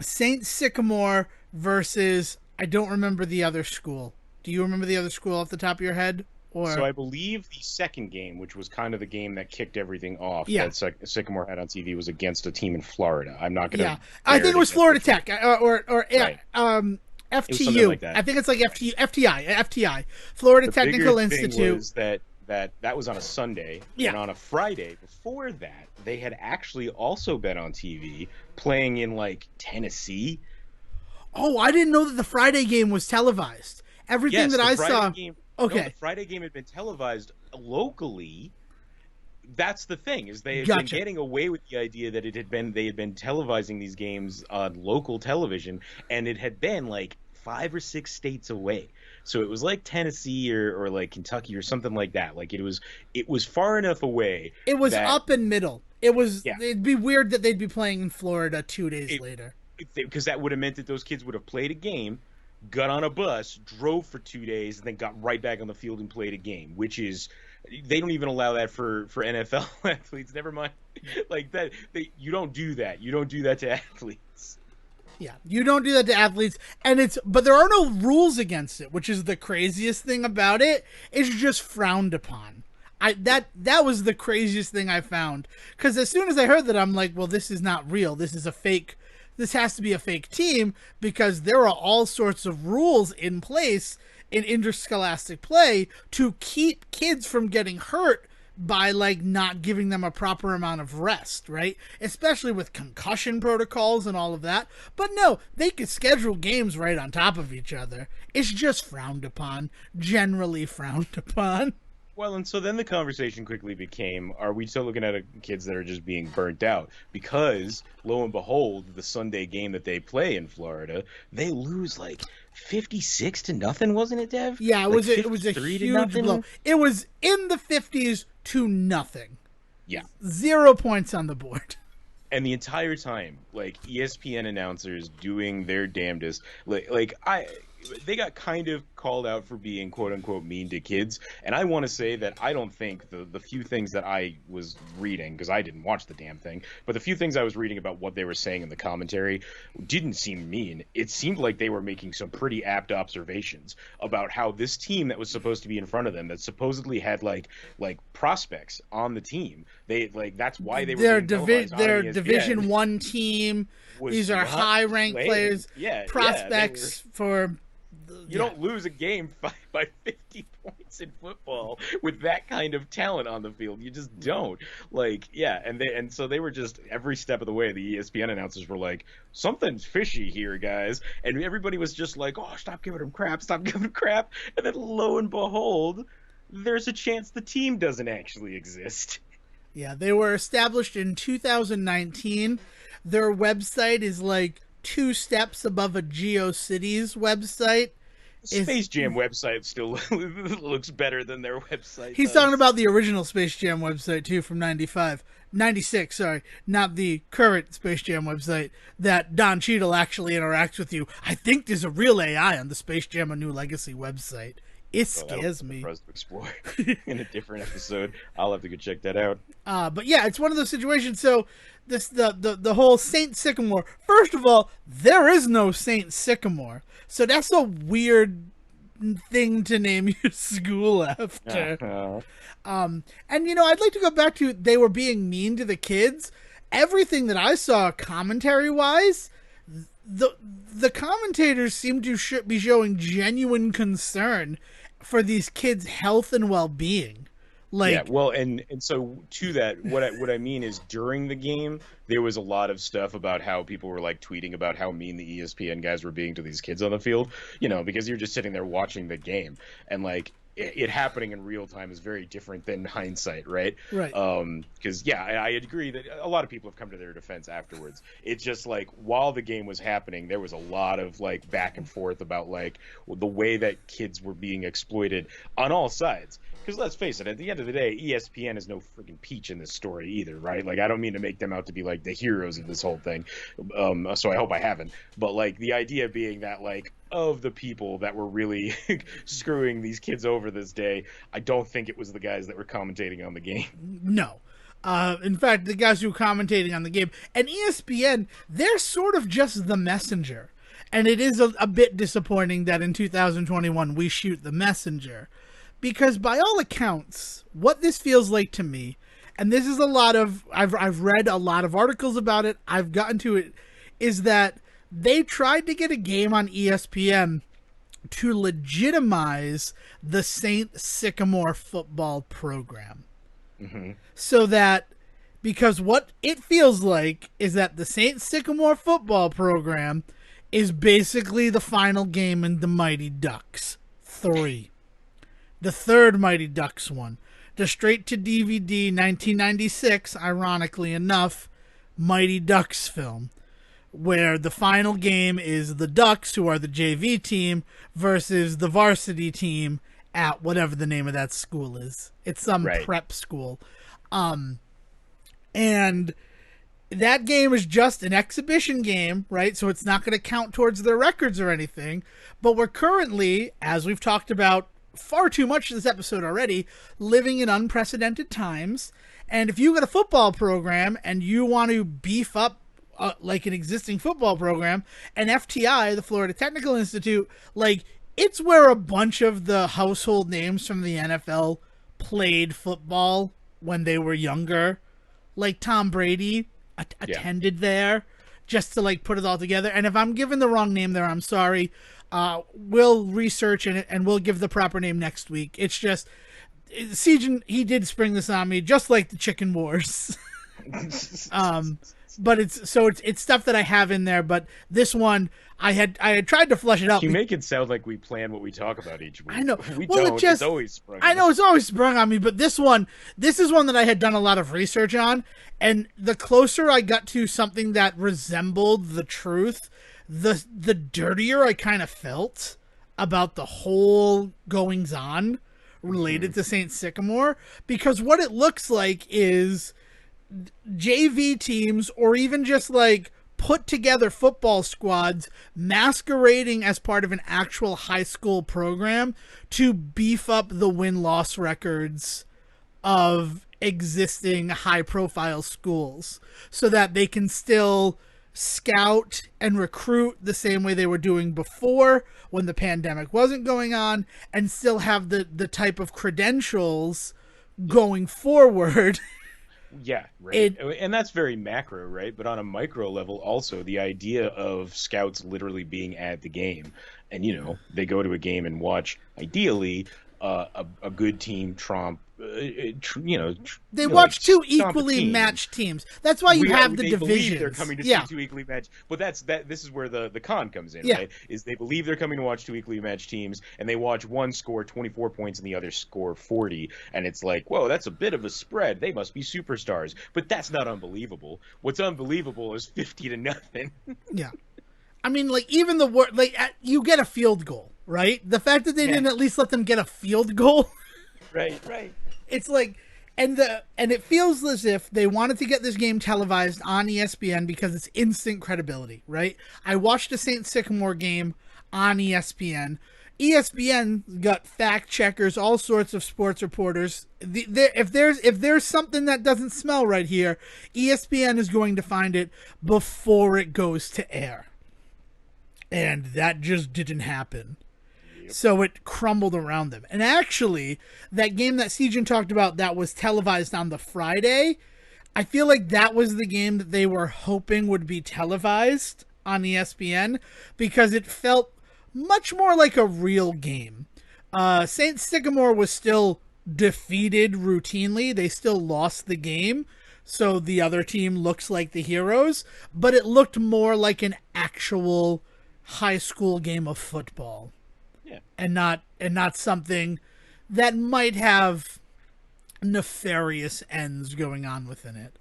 Saint Sycamore versus, I don't remember the other school. Do you remember the other school off the top of your head? So I believe the second game, which was kind of the game that kicked everything off, that Sycamore had on TV, was against a team in Florida. I'm not going to. Yeah, I think it was Florida Tech right. FTU. Like that. I think it's like FTI, Florida Technical Institute. Was that was on a Sunday, and on a Friday before that, they had actually also been on TV playing in like Tennessee. Oh, I didn't know that the Friday game was televised. Everything that I saw. Okay. No, the Friday game had been televised locally. That's the thing, is they had been getting away with the idea that they had been televising these games on local television, and it had been like 5 or 6 states away. So it was like Tennessee or like Kentucky or something like that. Like it was far enough away. It was up and middle. It'd be weird that they'd be playing in Florida 2 days later. Because that would have meant that those kids would have played a game, got on a bus, drove for 2 days, and then got right back on the field and played a game, which is, they don't even allow that for NFL athletes. Never mind. Like that, you don't do that. You don't do that to athletes. Yeah, you don't do that to athletes, but there are no rules against it, which is the craziest thing about it. It's just frowned upon. That was the craziest thing I found, because as soon as I heard that, I'm like, well, this is not real. This is a fake. This has to be a fake team, because there are all sorts of rules in place in interscholastic play to keep kids from getting hurt by like not giving them a proper amount of rest, right? Especially with concussion protocols and all of that. But no, they could schedule games right on top of each other. It's just frowned upon, generally frowned upon. Well, and so then the conversation quickly became, are we still looking at kids that are just being burnt out? Because, lo and behold, the Sunday game that they play in Florida, they lose like 56-0, wasn't it, Dev? Yeah, it was a huge blow. It was in the 50s to nothing. Yeah. 0 points on the board. And the entire time, like, ESPN announcers doing their damnedest, they got kind of called out for being quote-unquote mean to kids, and I want to say that I don't think the few things that I was reading, because I didn't watch the damn thing, but the few things I was reading about what they were saying in the commentary didn't seem mean. It seemed like they were making some pretty apt observations about how this team that was supposed to be in front of them, that supposedly had like prospects on the team, that's why they were their Division I team. These are high-ranked players, prospects for You don't lose a game by 50 points in football with that kind of talent on the field. You just don't. Like, yeah, and so they were just every step of the way. The ESPN announcers were like, "Something's fishy here, guys," and everybody was just like, "Oh, stop giving them crap, stop giving them crap." And then lo and behold, there's a chance the team doesn't actually exist. Yeah, they were established in 2019. Their website is like 2 steps above a GeoCities website. Space Jam website still looks better than their website. He's talking about the original Space Jam website too, from 96, sorry, not the current Space Jam website that Don Cheadle actually interacts with you. I think there's a real AI on the Space Jam: A New Legacy website. It scares me. For us to explore in a different episode. I'll have to go check that out. But yeah, it's one of those situations. So this the whole Saint Sycamore. First of all, there is no Saint Sycamore, so that's a weird thing to name your school after. And I'd like to go back to they were being mean to the kids. Everything that I saw commentary wise, the commentators seem to be showing genuine concern for these kids' health and well-being. Like, yeah, well, and so to that, what I mean is during the game, there was a lot of stuff about how people were like tweeting about how mean the ESPN guys were being to these kids on the field, because you're just sitting there watching the game, and like it happening in real time is very different than hindsight, right? Right. Because I agree that a lot of people have come to their defense afterwards. It's just like while the game was happening, there was a lot of like back and forth about like the way that kids were being exploited on all sides. Because let's face it, at the end of the day, ESPN is no freaking peach in this story either, right? Like, I don't mean to make them out to be like the heroes of this whole thing, so I hope I haven't. But like the idea being that like of the people that were really screwing these kids over this day, I don't think it was the guys that were commentating on the game. No. In fact, the guys who were commentating on the game, and ESPN, they're sort of just the messenger. And it is a bit disappointing that in 2021 we shoot the messenger. Because by all accounts, what this feels like to me, and this is a lot of, I've read a lot of articles about it, I've gotten to it, is that they tried to get a game on ESPN to legitimize the Saint Sycamore football program. Mm-hmm. So that, because what it feels like is that the Saint Sycamore football program is basically the final game in the Mighty Ducks 3. The third Mighty Ducks one. The straight-to-DVD 1996, ironically enough, Mighty Ducks film, where the final game is the Ducks, who are the JV team, versus the varsity team at whatever the name of that school is. It's some prep school. And that game is just an exhibition game, right? So it's not going to count towards their records or anything. But we're currently, as we've talked about far too much this episode already, living in unprecedented times. And if you got a football program and you want to beef up like an existing football program, and FTI, the Florida Technical Institute, like, it's where a bunch of the household names from the NFL played football when they were younger. Like Tom Brady attended there, just to like put it all together. And if I'm giving the wrong name there, I'm sorry. We'll research it and we'll give the proper name next week. It's just, Siege, he did spring this on me, just like the Chicken Wars. But it's stuff that I have in there. But this one, I had tried to flush it out. You make it sound like we plan what we talk about each week. I know. We don't. It's always sprung. I know, it's always sprung on me. But this is one that I had done a lot of research on. And the closer I got to something that resembled the truth, the dirtier I kind of felt about the whole goings on related to Saint Sycamore. Because what it looks like is JV teams, or even just like put together football squads masquerading as part of an actual high school program to beef up the win-loss records of existing high-profile schools so that they can still scout and recruit the same way they were doing before when the pandemic wasn't going on, and still have the type of credentials going forward Yeah, right. And that's very macro, right? But on a micro level, also the idea of scouts literally being at the game, and they go to a game and watch, ideally, a good team tromp, they like watch two stomp a equally team. matched teams. That's why you have the They believe they're divisions. coming to see two equally matched, but this is where the con comes in, right? Is they believe they're coming to watch two equally matched teams, and they watch one score 24 points and the other score 40, and it's like, whoa, that's a bit of a spread. They must be superstars, but that's not unbelievable. What's unbelievable is 50-0. Yeah, I mean, like even you get a field goal, right? The fact that they didn't at least let them get a field goal, right. It's like. And it feels as if they wanted to get this game televised on ESPN because it's instant credibility, right? I watched a Saint Sycamore game on ESPN. ESPN got fact checkers, all sorts of sports reporters. If there's something that doesn't smell right here, ESPN is going to find it before it goes to air. And that just didn't happen. So it crumbled around them. And actually, that game that Sejan talked about that was televised on the Friday, I feel like that was the game that they were hoping would be televised on ESPN because it felt much more like a real game. St. Sycamore was still defeated routinely. They still lost the game, so the other team looks like the heroes, but it looked more like an actual high school game of football. And not something that might have nefarious ends going on within it.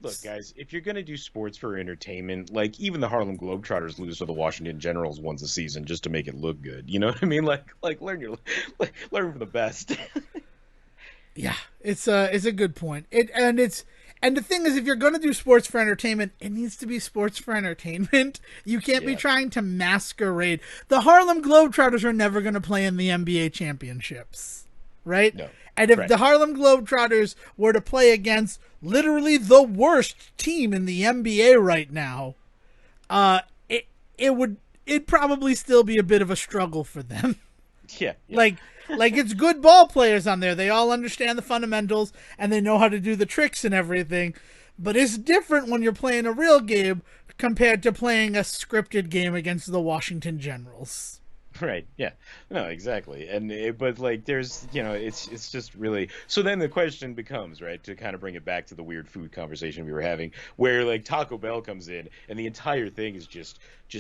Look, guys, if you're going to do sports for entertainment, like even the Harlem Globetrotters lose to the Washington Generals once a season just to make it look good. You know what I mean? Like learn from the best. Yeah, it's a good point. And the thing is, if you're going to do sports for entertainment, it needs to be sports for entertainment. You can't be trying to masquerade. The Harlem Globetrotters are never going to play in the NBA championships, right? No. And if the Harlem Globetrotters were to play against literally the worst team in the NBA right now, it'd probably still be a bit of a struggle for them. Yeah. Like it's good ball players on there. They all understand the fundamentals and they know how to do the tricks and everything. But it's different when you're playing a real game compared to playing a scripted game against the Washington Generals. Right. Yeah. No, exactly. But like, there's, it's just really. So then the question becomes, right, to kind of bring it back to the weird food conversation we were having, where like Taco Bell comes in and the entire thing is just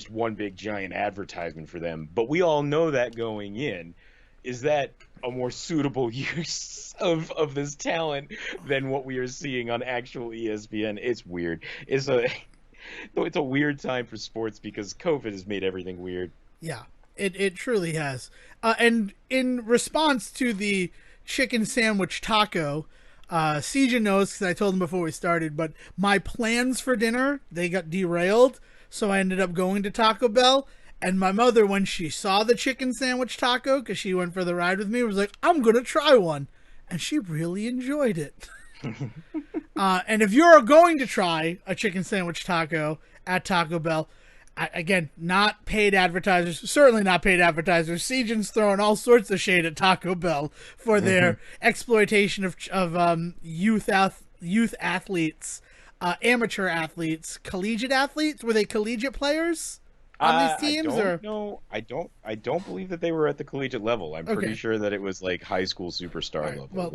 one big giant advertisement for them. But we all know that going in. Is that a more suitable use of this talent than what we are seeing on actual ESPN? It's weird. It's a weird time for sports because COVID has made everything weird. Yeah, it truly has. And in response to the chicken sandwich taco, Sejan knows because I told him before we started, but my plans for dinner, they got derailed, so I ended up going to Taco Bell. And my mother, when she saw the chicken sandwich taco, because she went for the ride with me, was like, I'm going to try one. And she really enjoyed it. And if you're going to try a chicken sandwich taco at Taco Bell, again, not paid advertisers, certainly not paid advertisers. Sejan's throwing all sorts of shade at Taco Bell for their exploitation of youth athletes, amateur athletes, collegiate athletes. Were they collegiate players? On these teams, I don't believe that they were at the collegiate level. I'm pretty sure that it was like high school superstar level. Well,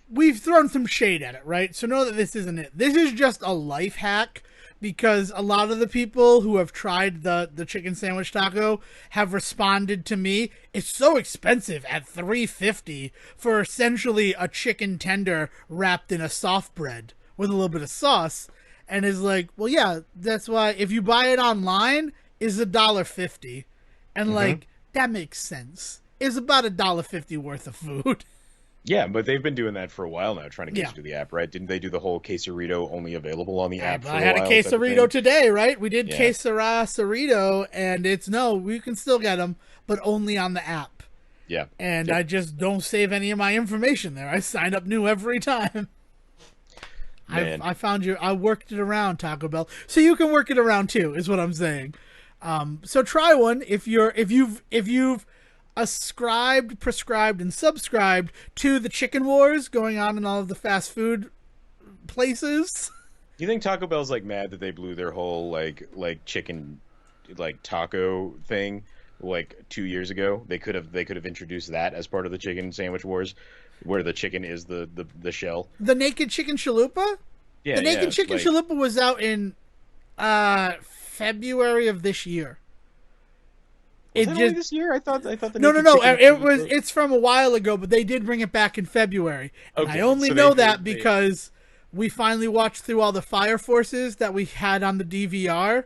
we've thrown some shade at it, right? So know that this isn't it. This is just a life hack because a lot of the people who have tried the chicken sandwich taco have responded to me. It's so expensive at $3.50 for essentially a chicken tender wrapped in a soft bread with a little bit of sauce, and is like, well, yeah, that's why if you buy it online. Is $1.50, and like that makes sense. Is about $1.50 worth of food. Yeah, but they've been doing that for a while now, trying to get you to the app, right? Didn't they do the whole quesarito only available on the app? I had a quesarito today, right? We did quesarito, and we can still get them, but only on the app. Yeah, and I just don't save any of my information there. I sign up new every time. I found I worked it around, Taco Bell, so you can work it around too. Is what I'm saying. So try one if you've prescribed, and subscribed to the chicken wars going on in all of the fast food places. Do you think Taco Bell's like mad that they blew their whole like chicken like taco thing like 2 years ago? They could have introduced that as part of the chicken sandwich wars, where the chicken is the shell. The naked chicken chalupa. Yeah, The naked yeah. chicken Like, chalupa was out in February of this year. was It that just only this year? I thought the no, naked chicken It was. chalupa- It's from a while ago, but they did bring it back in February, and I Okay, only so know they- that because we finally watched through all the Fire Forces that we had on the DVR,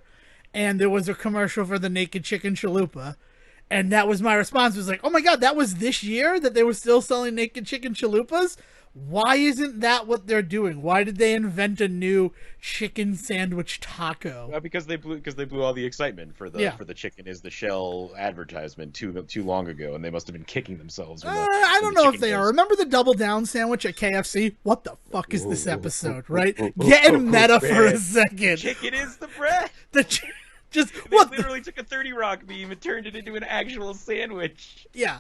and there was a commercial for the naked chicken chalupa, and that was my response. Was like, oh my god, that was this year that they were still selling naked chicken chalupas. Why isn't that what they're doing? Why did they invent a new chicken sandwich taco? because they blew all the excitement for the Yeah. for the chicken is the shell advertisement too long ago, and they must have been kicking themselves. I don't know if they are. Remember the Double Down sandwich at KFC? What the fuck is this episode, right? Getting meta for a second. Chicken is the bread. Just They what? literally took a 30 Rock beam and turned it into an actual sandwich. Yeah,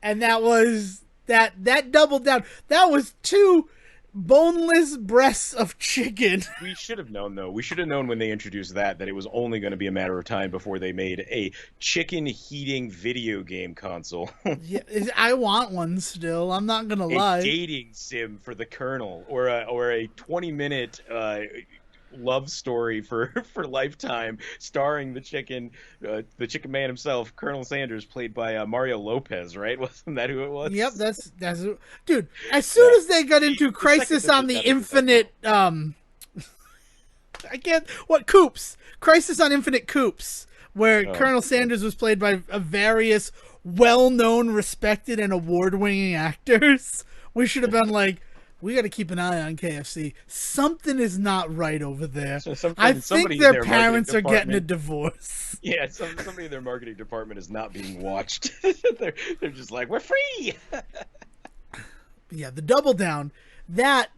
and that was that Double Down. That was 2 boneless breasts of chicken. We should have known, though. We should have known when they introduced that it was only going to be a matter of time before they made a chicken heating video game console. Yeah, I want one still. I'm not gonna A lie. dating sim for the Colonel, or a 20-minute love story for Lifetime, starring the chicken man himself, Colonel Sanders, played by Mario Lopez. Right? Wasn't that who it was? Yep, that's dude. As soon as they got into Crisis second on the that they did that, Infinite, I can't. What Coops? Crisis on Infinite Coops, where Colonel Sanders was played by various well-known, respected, and award-winning actors. We should have been like, we got to keep an eye on KFC. Something is not right over there. I think their parents are getting a divorce. Yeah, somebody in their marketing department is not being watched. they're just like, we're free. Yeah, the Double Down. That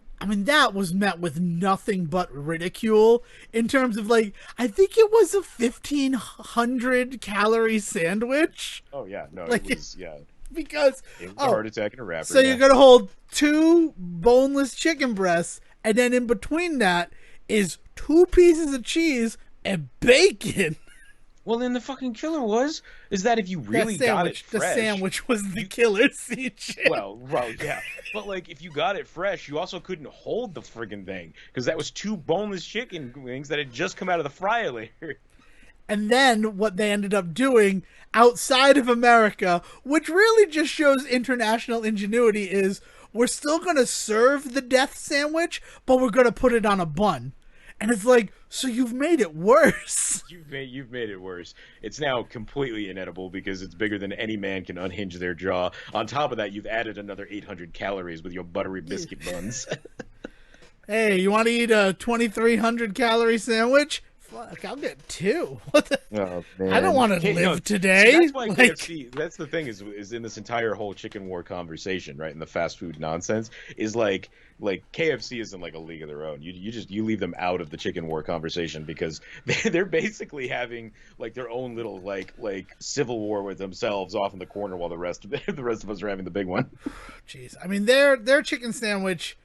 was met with nothing but ridicule in terms of like, I think it was a 1,500 calorie sandwich. Oh yeah, no, Like, it was because it was a heart attack and a rapper. So you're gonna hold 2 boneless chicken breasts, and then in between that is 2 pieces of cheese and bacon. Well, then the fucking killer is that if you really got it fresh, the sandwich was the killer, CJ. Well, yeah, but like if you got it fresh, you also couldn't hold the friggin' thing because that was 2 boneless chicken wings that had just come out of the fryer later. And then what they ended up doing outside of America, which really just shows international ingenuity, is we're still going to serve the death sandwich, but we're going to put it on a bun. And it's like, so you've made it worse. You've made it worse. It's now completely inedible because it's bigger than any man can unhinge their jaw. On top of that, you've added another 800 calories with your buttery biscuit buns. Hey, you want to eat a 2,300 calorie sandwich? Fuck, I'll get 2. What the? Oh, man. I don't want to live today. That's why KFC. That's the thing is in this entire whole chicken war conversation, right? In the fast food nonsense, is like KFC isn't like a league of their own. You leave them out of the chicken war conversation because they're basically having like their own little like civil war with themselves off in the corner while the rest of us are having the big one. Jeez, I mean their chicken sandwich.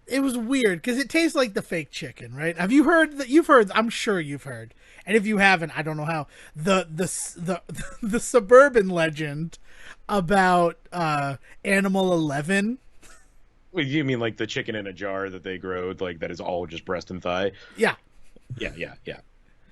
It was weird because it tastes like the fake chicken, right? Have you heard that? You've heard. I'm sure you've heard. And if you haven't, I don't know how. The suburban legend about Animal 11. Wait, you mean like the chicken in a jar that they grow, like that is all just breast and thigh? Yeah.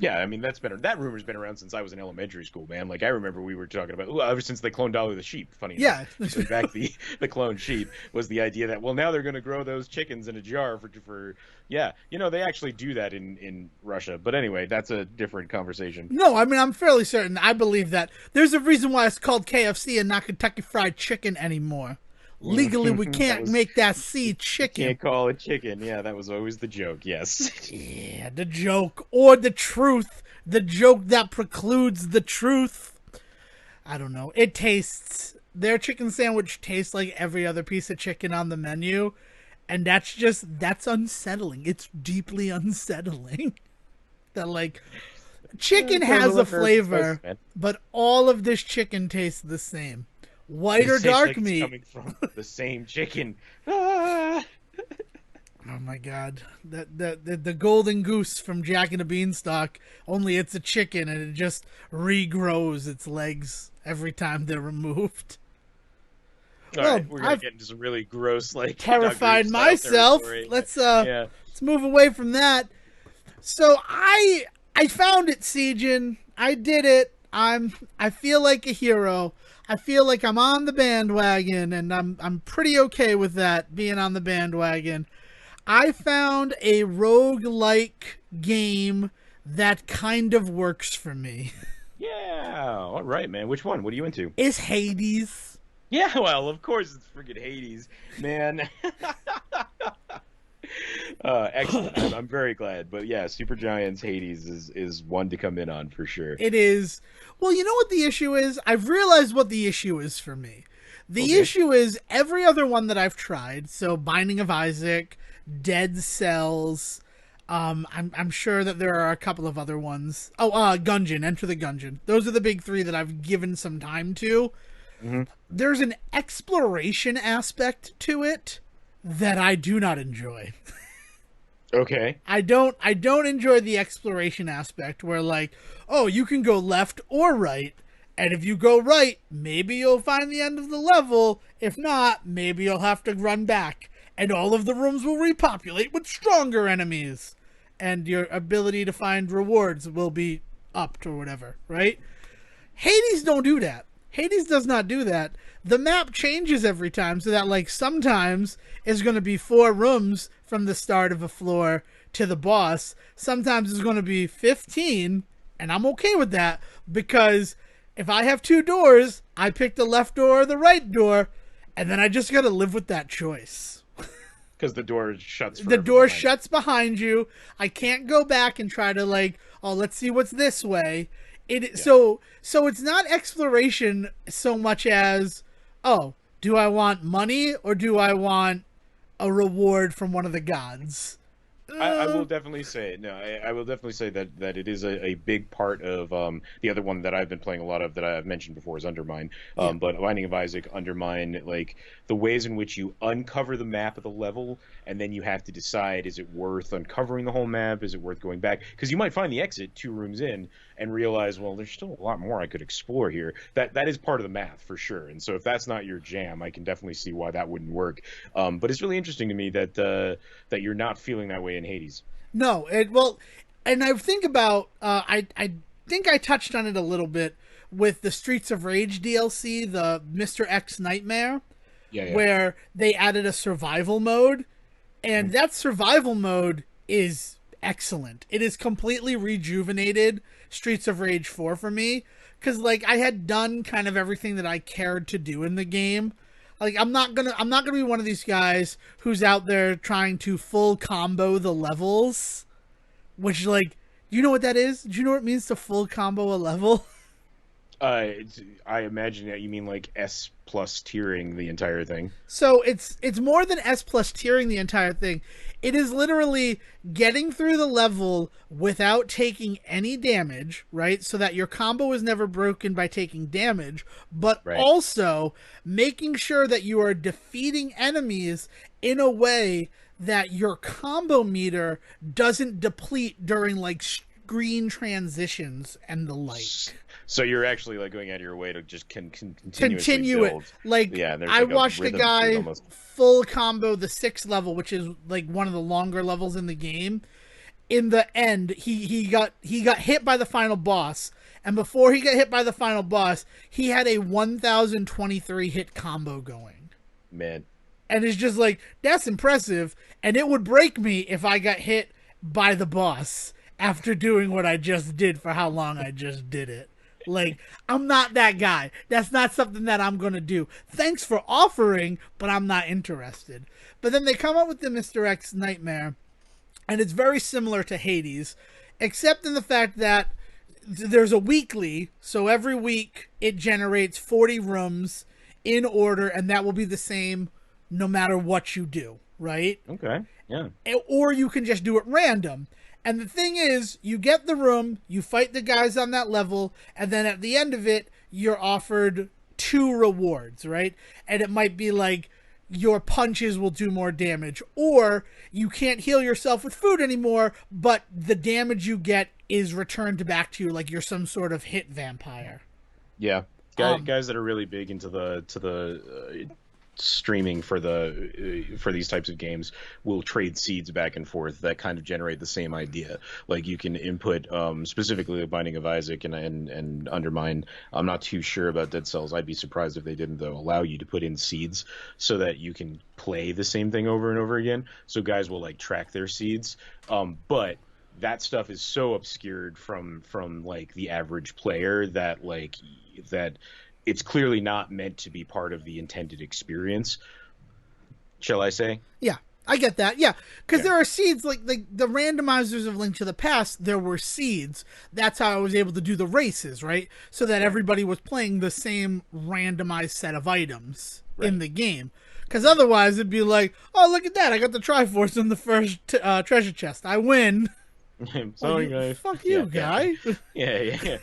Yeah, I mean that rumor's been around since I was in elementary school, man. Like I remember we were talking about ever since they cloned Dolly the sheep. Funny enough. Back the cloned sheep was the idea that now they're going to grow those chickens in a jar for they actually do that in Russia. But anyway, that's a different conversation. No, I mean I'm fairly certain. I believe that there's a reason why it's called KFC and not Kentucky Fried Chicken anymore. Legally, we can't make that C chicken. Can't call it chicken. Yeah, that was always the joke. Yes. Yeah, the joke or the truth. The joke that precludes the truth. I don't know. Their chicken sandwich tastes like every other piece of chicken on the menu. And that's unsettling. It's deeply unsettling. That like, chicken has a flavor, but all of this chicken tastes the same. White or dark meat. Coming from the same chicken. Ah! Oh my god. The golden goose from Jack and the Beanstalk, only it's a chicken and it just regrows its legs every time they're removed. All right, we're gonna get into some really gross, like terrified myself. Let's move away from that. So I found it, Siegen. I did it. I feel like a hero. I feel like I'm on the bandwagon, and I'm pretty okay with that, being on the bandwagon. I found a roguelike game that kind of works for me. Yeah, all right, man. Which one? What are you into? It's Hades. Yeah, well, of course it's freaking Hades, man. Excellent. I'm very glad. But yeah, Supergiant's Hades is one to come in on for sure. It is. Well, you know what the issue is? I've realized what the issue is for me. The issue is every other one that I've tried, so Binding of Isaac, Dead Cells, I'm sure that there are a couple of other ones. Oh, Gungeon, Enter the Gungeon. Those are the big three that I've given some time to. Mm-hmm. There's an exploration aspect to it that I do not enjoy. Okay. I don't enjoy the exploration aspect where, like, oh, you can go left or right, and if you go right, maybe you'll find the end of the level. If not, maybe you'll have to run back, and all of the rooms will repopulate with stronger enemies, and your ability to find rewards will be upped or whatever, right? Hades don't do that. Hades does not do that. The map changes every time, so that, like, sometimes it's going to be 4 rooms from the start of a floor to the boss. Sometimes it's going to be 15, and I'm okay with that, because if I have 2 doors, I pick the left door or the right door, and then I just got to live with that choice. Because the door shuts. The door shuts behind you. I can't go back and try to, like, oh, let's see what's this way. So it's not exploration so much as, oh, do I want money or do I want a reward from one of the gods? I will definitely say it. No, I will definitely say that it is a big part of the other one that I've been playing a lot of that I've mentioned before is Undermine. But Binding of Isaac, Undermine, like the ways in which you uncover the map of the level, and then you have to decide, is it worth uncovering the whole map? Is it worth going back? Because you might find the exit 2 rooms in and realize, well, there's still a lot more I could explore here. That is part of the math for sure. And so if that's not your jam, I can definitely see why that wouldn't work. But it's really interesting to me that you're not feeling that way in Hades. No, and I think about I think I touched on it a little bit with the Streets of Rage DLC, the Mr. X Nightmare, where they added a survival mode, and that survival mode is excellent. It is completely rejuvenated Streets of Rage 4 for me, because like I had done kind of everything that I cared to do in the game. Like I'm not gonna be one of these guys who's out there trying to full combo the levels, which, like, you know what that is? Do you know what it means to full combo a level? I imagine that you mean like S plus tiering the entire thing. So it's more than S plus tiering the entire thing. It is literally getting through the level without taking any damage, right? So that your combo is never broken by taking damage, but also making sure that you are defeating enemies in a way that your combo meter doesn't deplete during, like, screen transitions and the like. So you're actually, like, going out of your way to just continue it. Like, I watched a guy full combo the 6th level, which is like one of the longer levels in the game. In the end, he got hit by the final boss, and before he got hit by the final boss, he had a 1023 hit combo going. Man. And it's just like, that's impressive, and it would break me if I got hit by the boss after doing what I just did for how long I just did it. Like, I'm not that guy. That's not something that I'm going to do. Thanks for offering, but I'm not interested. But then they come up with the Mr. X Nightmare, and it's very similar to Hades, except in the fact that there's a weekly, so every week it generates 40 rooms in order, and that will be the same no matter what you do, right? Okay, yeah. Or you can just do it random. And the thing is, you get the room, you fight the guys on that level, and then at the end of it, you're offered 2 rewards, right? And it might be like, your punches will do more damage, or you can't heal yourself with food anymore, but the damage you get is returned back to you like you're some sort of hit vampire. Yeah, guys that are really big into the streaming for these types of games will trade seeds back and forth that kind of generate the same idea. Like you can input specifically the Binding of Isaac and Undermine. I'm not too sure about Dead Cells. I'd be surprised if they didn't though allow you to put in seeds so that you can play the same thing over and over again. So guys will like track their seeds, but that stuff is so obscured from like the average player that it's clearly not meant to be part of the intended experience, shall I say? Yeah, I get that. Yeah, because there are seeds, like the randomizers of Link to the Past, there were seeds. That's how I was able to do the races, right? So that everybody was playing the same randomized set of items in the game. Because otherwise it'd be like, oh, look at that. I got the Triforce in the first treasure chest. I win. Sorry, guy. Fuck you, guy. Yeah.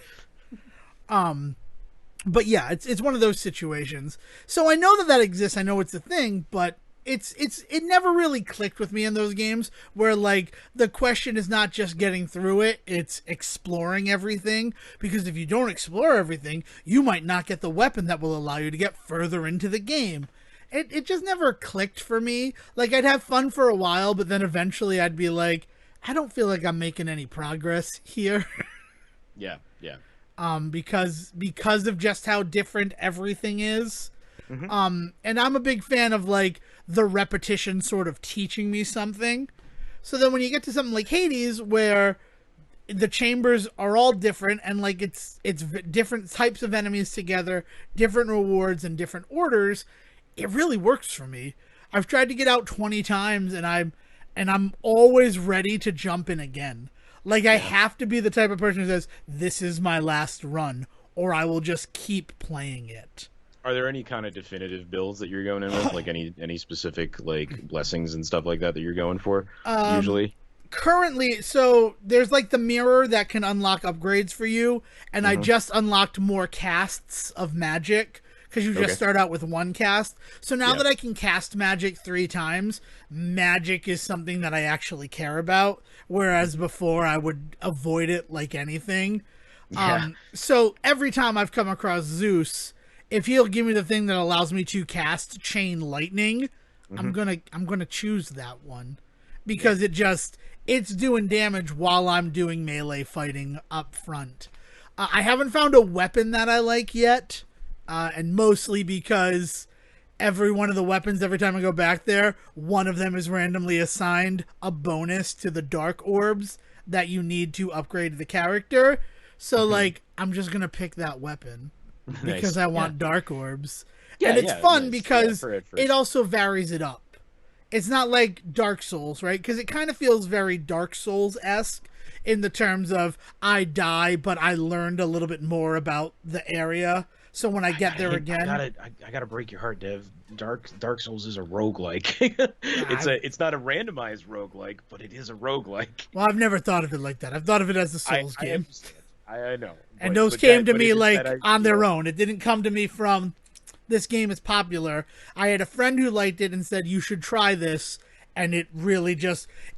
But yeah, it's one of those situations. So I know that exists. I know it's a thing, but it never really clicked with me in those games where like the question is not just getting through it, it's exploring everything. Because if you don't explore everything, you might not get the weapon that will allow you to get further into the game. It just never clicked for me. Like I'd have fun for a while, but then eventually I'd be like, I don't feel like I'm making any progress here. Yeah. Because of just how different everything is. Mm-hmm. And I'm a big fan of like the repetition sort of teaching me something. So then when you get to something like Hades, where the chambers are all different and like it's different types of enemies together, different rewards and different orders, it really works for me. I've tried to get out 20 times and I'm always ready to jump in again. Like, I have to be the type of person who says, this is my last run, or I will just keep playing it. Are there any kind of definitive builds that you're going in with? Like, any specific, like, blessings and stuff like that you're going for, usually? Currently, so there's, like, the mirror that can unlock upgrades for you, and I just unlocked more casts of magic, because you just start out with one cast. So now that I can cast magic 3 times, magic is something that I actually care about, whereas before I would avoid it like anything. So every time I've come across Zeus, if he'll give me the thing that allows me to cast chain lightning, I'm gonna choose that one, because it's doing damage while I'm doing melee fighting up front. I haven't found a weapon that I like yet. And mostly because every one of the weapons, every time I go back there, one of them is randomly assigned a bonus to the dark orbs that you need to upgrade the character. So, like, I'm just going to pick that weapon because I want dark orbs. And it's fun because it also varies it up. It's not like Dark Souls, right? Because it kind of feels very Dark Souls-esque in the terms of I die, but I learned a little bit more about the area. So when I get there again, I gotta break your heart, Dev. Dark Souls is a roguelike. It's not a randomized roguelike, but it is a roguelike. Well, I've never thought of it like that. I've thought of it as a Souls game. I know. And those came to me like on their own. It didn't come to me from this game is popular. I had a friend who liked it and said you should try this, and it really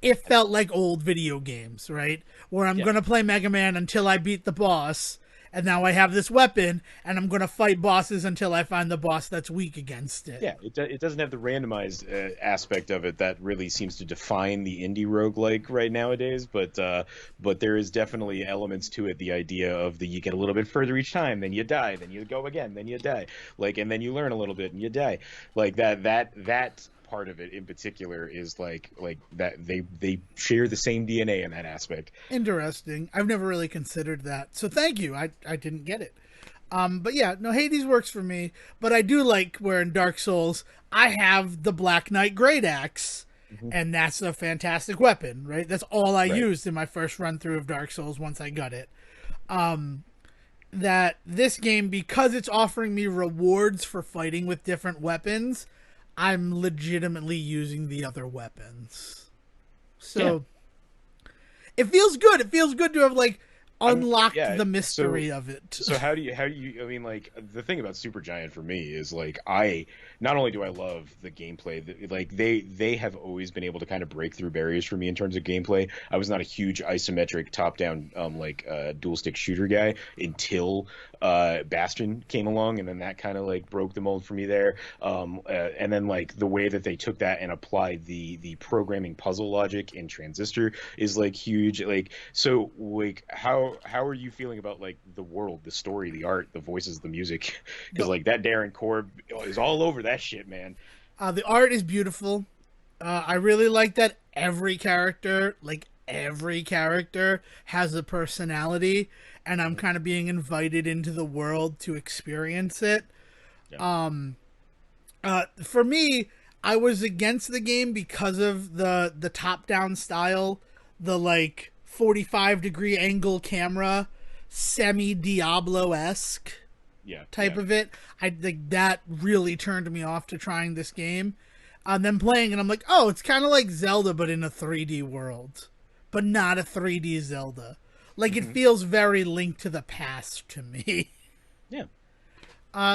it felt like old video games, right? Where I'm gonna play Mega Man until I beat the boss. And now I have this weapon, and I'm going to fight bosses until I find the boss that's weak against it. Yeah, it doesn't have the randomized aspect of it that really seems to define the indie roguelike right nowadays, but there is definitely elements to it, the idea of you get a little bit further each time, then you die, then you go again, then you die, like, and then you learn a little bit and you die. Like that part of it in particular is like that they share the same DNA in that aspect. Interesting. I've never really considered that. So thank you. I didn't get it. But yeah, no, Hades works for me, but I do like where in Dark Souls I have the Black Knight Great Axe, and that's a fantastic weapon, right? That's all I used in my first run through of Dark Souls once I got it. That this game, because it's offering me rewards for fighting with different weapons, I'm legitimately using the other weapons. So it feels good. It feels good to have, like, unlocked the mystery of it. So how do you I mean, like, the thing about Supergiant for me is, like, not only do I love the gameplay, like they have always been able to kind of break through barriers for me in terms of gameplay. I was not a huge isometric top down dual stick shooter guy until Bastion came along, and then that kind of like broke the mold for me there. And then like the way that they took that and applied the programming puzzle logic in Transistor is like huge. Like, so like how are you feeling about like the world, the story, the art, the voices, the music? Because like that Darren Korb is all over that shit, man. The art is beautiful. I really like that every character has a personality, and I'm kind of being invited into the world to experience it. Yeah. For me, I was against the game because of the top-down style, the like 45-degree angle camera, semi-Diablo-esque type of it. I think that really turned me off to trying this game. And then playing it, I'm like, oh, it's kind of like Zelda, but in a 3D world. But not a 3D Zelda. Like, it feels very Link to the Past to me. Yeah.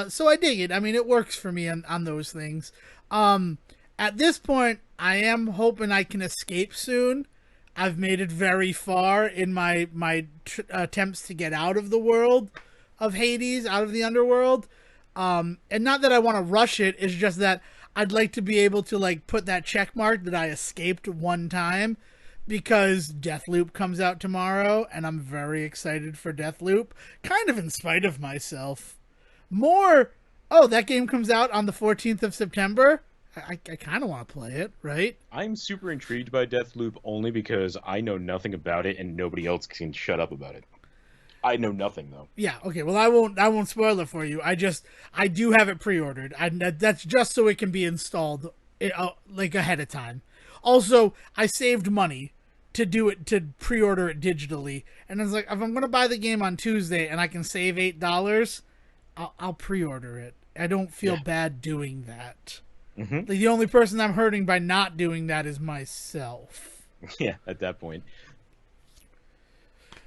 So I dig it. I mean, it works for me on those things. At this point, I am hoping I can escape soon. I've made it very far in my attempts to get out of the world of Hades, out of the underworld. And not that I want to rush it, it's just that I'd like to be able to like put that check mark that I escaped one time, because Deathloop comes out tomorrow, and I'm very excited for Deathloop, kind of in spite of myself. That game comes out on the 14th of September. I kind of want to play it, right? I'm super intrigued by Deathloop only because I know nothing about it and nobody else can shut up about it. I know nothing though. Yeah, okay. Well, I won't spoil it for you. I do have it pre-ordered. That's just so it can be installed like ahead of time. Also, I saved money to pre-order it digitally, and I was like, if I'm going to buy the game on Tuesday and I can save $8, I'll pre-order it. I don't feel bad doing that. Mm-hmm. Like, the only person I'm hurting by not doing that is myself. Yeah, at that point.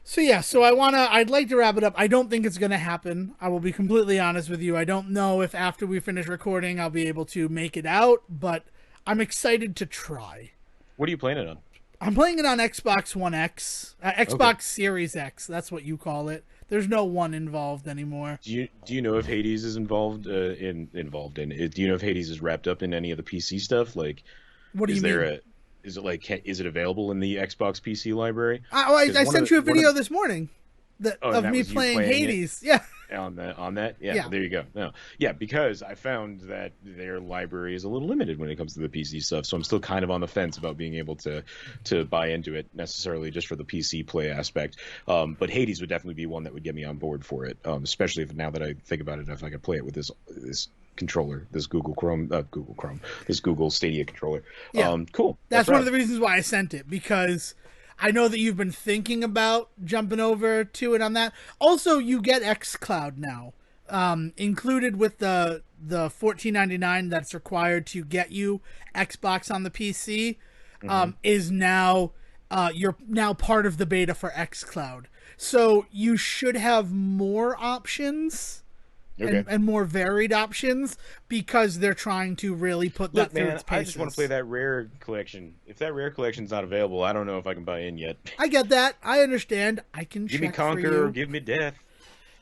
So yeah, I'd like to wrap it up. I don't think it's going to happen. I will be completely honest with you. I don't know if after we finish recording I'll be able to make it out, but I'm excited to try. What are you playing it on? I'm playing it on Xbox One X, Xbox Series X. That's what you call it. There's no one involved anymore. Do you know if Hades is involved in it? Do you know if Hades is wrapped up in any of the PC stuff? Like, what do you mean? Is it available in the Xbox PC library? I sent you a video this morning of me playing Hades. Yeah. On that? Yeah, there you go. No. Yeah, because I found that their library is a little limited when it comes to the PC stuff, so I'm still kind of on the fence about being able to buy into it necessarily just for the PC play aspect. But Hades would definitely be one that would get me on board for it, especially if now that I think about it, if I could play it with this controller, this Google Stadia controller. Yeah. Cool. That's one of the reasons why I sent it, because I know that you've been thinking about jumping over to it on that. Also, you get xCloud now, included with the $14.99 that's required to get you Xbox on the PC. Is now you're now part of the beta for xCloud, so you should have more options. Okay. And more varied options, because they're trying to really put that through its paces. I just want to play that Rare collection. If that Rare collection's not available, I don't know if I can buy in yet. I get that. I understand. I can give me Conquer or give me Death.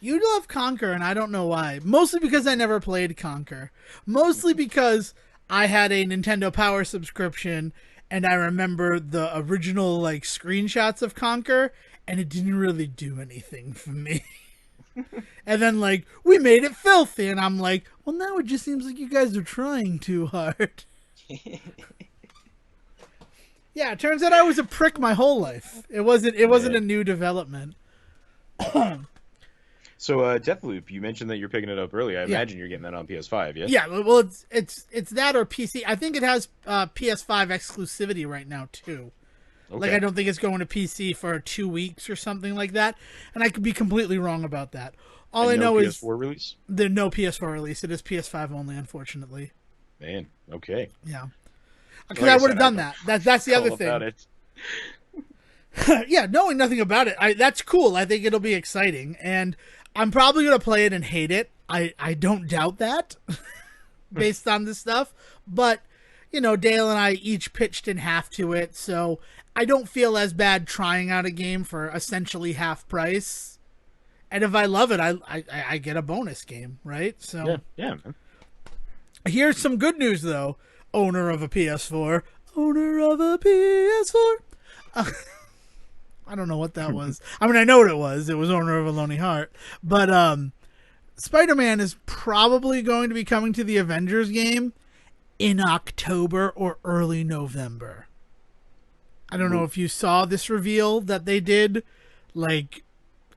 You love Conquer, and I don't know why. Mostly because I never played Conquer. Mostly because I had a Nintendo Power subscription, and I remember the original like screenshots of Conquer, and it didn't really do anything for me. And then, like, we made it filthy, and I'm like, well, now it just seems like you guys are trying too hard. Yeah, it turns out I was a prick my whole life. It wasn't a new development. So, Deathloop, you mentioned that you're picking it up early. I imagine you're getting that on PS5, yes? Yeah, well, it's that or PC. I think it has PS5 exclusivity right now, too. Okay. Like, I don't think it's going to PC for 2 weeks or something like that. And I could be completely wrong about that. All I know is PS4 release? There's no PS4 release. It is PS5 only, unfortunately. Man, okay. Yeah. Because I would have done that. That's the other thing. Yeah, knowing nothing about it, that's cool. I think it'll be exciting, and I'm probably gonna play it and hate it. I don't doubt that, based on this stuff. But Dale and I each pitched in half to it, so I don't feel as bad trying out a game for essentially half price. And if I love it, I get a bonus game, right? So yeah, man. Here's some good news, though. Owner of a PS4. I don't know what that was. I mean, I know what it was. It was owner of a Lonely Heart. But Spider-Man is probably going to be coming to the Avengers game in October or early November. I don't know if you saw this reveal that they did, like,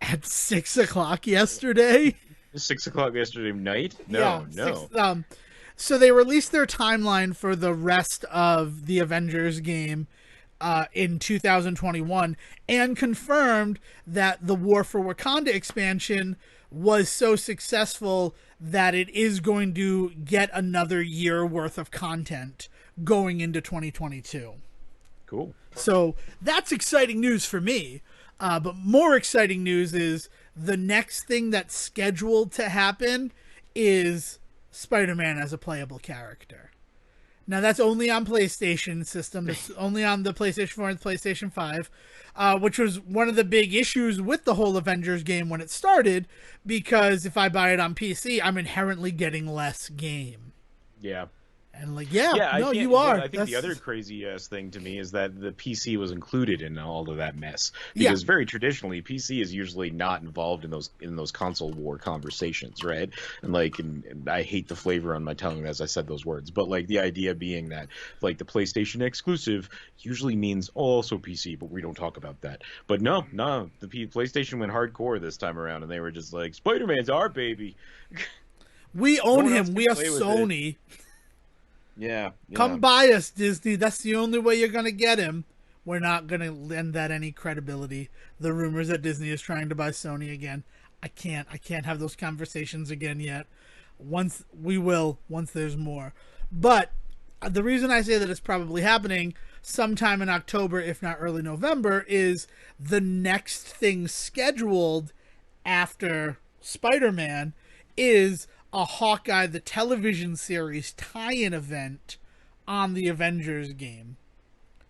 at 6 o'clock yesterday. 6 o'clock yesterday night? No. 6, so they released their timeline for the rest of the Avengers game in 2021 and confirmed that the War for Wakanda expansion was so successful that it is going to get another year worth of content going into 2022. Cool. So that's exciting news for me. But more exciting news is the next thing that's scheduled to happen is Spider-Man as a playable character. Now, that's only on PlayStation system. It's only on the PlayStation 4 and PlayStation 5, which was one of the big issues with the whole Avengers game when it started, because if I buy it on PC, I'm inherently getting less game. Yeah. And you are. I think the other crazy ass thing to me is that the PC was included in all of that mess, because very traditionally PC is usually not involved in those console war conversations, right? And I hate the flavor on my tongue as I said those words, but like the idea being that like the PlayStation exclusive usually means also PC, but we don't talk about that. But no, the PlayStation went hardcore this time around, and they were just like, Spider-Man's our baby. We own him. We are Sony. Yeah. Come buy us, Disney. That's the only way you're going to get him. We're not going to lend that any credibility. The rumors that Disney is trying to buy Sony again. I can't have those conversations again yet. Once there's more. But the reason I say that it's probably happening sometime in October, if not early November, is the next thing scheduled after Spider-Man is a Hawkeye the television series tie-in event on the Avengers game.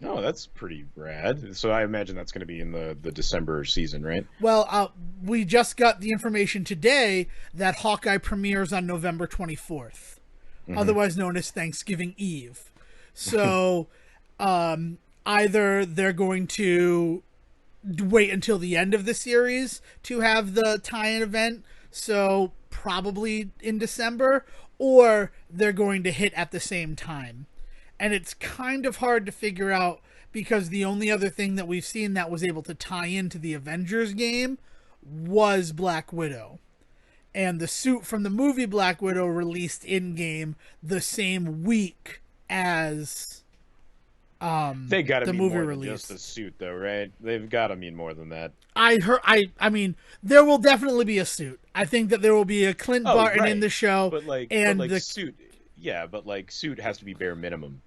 Oh, that's pretty rad. So I imagine that's going to be in the December season, right? Well, we just got the information today that Hawkeye premieres on November 24th, otherwise known as Thanksgiving Eve. So either they're going to wait until the end of the series to have the tie-in event, so probably in December, or they're going to hit at the same time. And it's kind of hard to figure out, because the only other thing that we've seen that was able to tie into the Avengers game was Black Widow. And the suit from the movie Black Widow released in-game the same week as they gotta the mean movie more release. Than just a suit, though, right? They've got to mean more than that. I mean, there will definitely be a suit. I think that there will be a Clint Barton in the show, but the suit. Yeah, but like suit has to be bare minimum.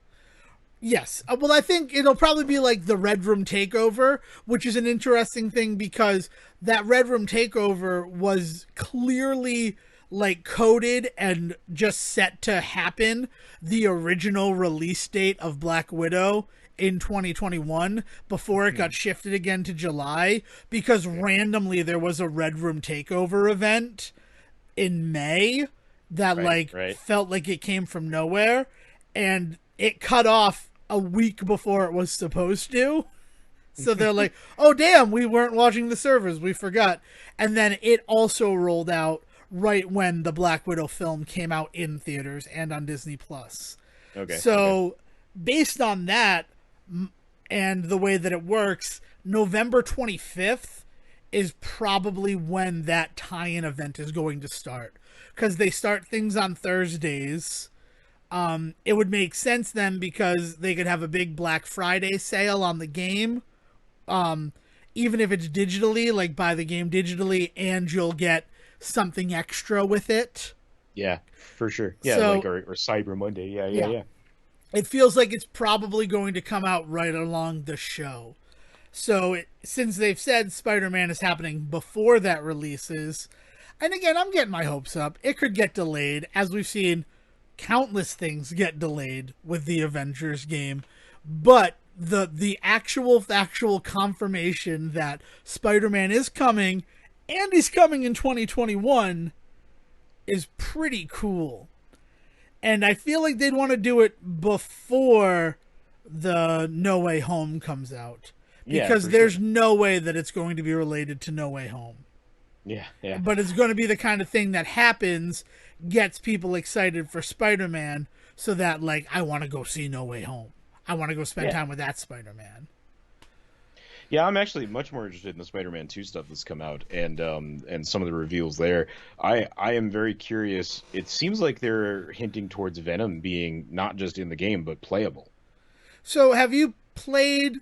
Yes. Well, I think it'll probably be like the Red Room Takeover, which is an interesting thing because that Red Room Takeover was clearly like coded and just set to happen the original release date of Black Widow in 2021 before it got shifted again to July, because randomly there was a Red Room Takeover event in May that felt like it came from nowhere, and it cut off a week before it was supposed to. So they're like, oh damn, we weren't watching the servers, we forgot. And then it also rolled out right when the Black Widow film came out in theaters and on Disney Plus. Based on that and the way that it works, November 25th is probably when that tie-in event is going to start, because they start things on Thursdays. It would make sense then, because they could have a big Black Friday sale on the game, even if it's digitally, like buy the game digitally and you'll get something extra with it. Yeah, for sure. Yeah, or Cyber Monday. Yeah. It feels like it's probably going to come out right along the show. So since they've said Spider-Man is happening before that releases, and again, I'm getting my hopes up. It could get delayed, as we've seen countless things get delayed with the Avengers game. But the actual factual confirmation that Spider-Man is coming, and he's coming in 2021, is pretty cool. And I feel like they'd want to do it before the No Way Home comes out. Because there's no way that it's going to be related to No Way Home. Yeah, yeah. But it's going to be the kind of thing that happens, gets people excited for Spider-Man, so that, like, I want to go see No Way Home. I want to go spend time with that Spider-Man. Yeah, I'm actually much more interested in the Spider-Man 2 stuff that's come out and some of the reveals there. I am very curious. It seems like they're hinting towards Venom being not just in the game, but playable. So have you played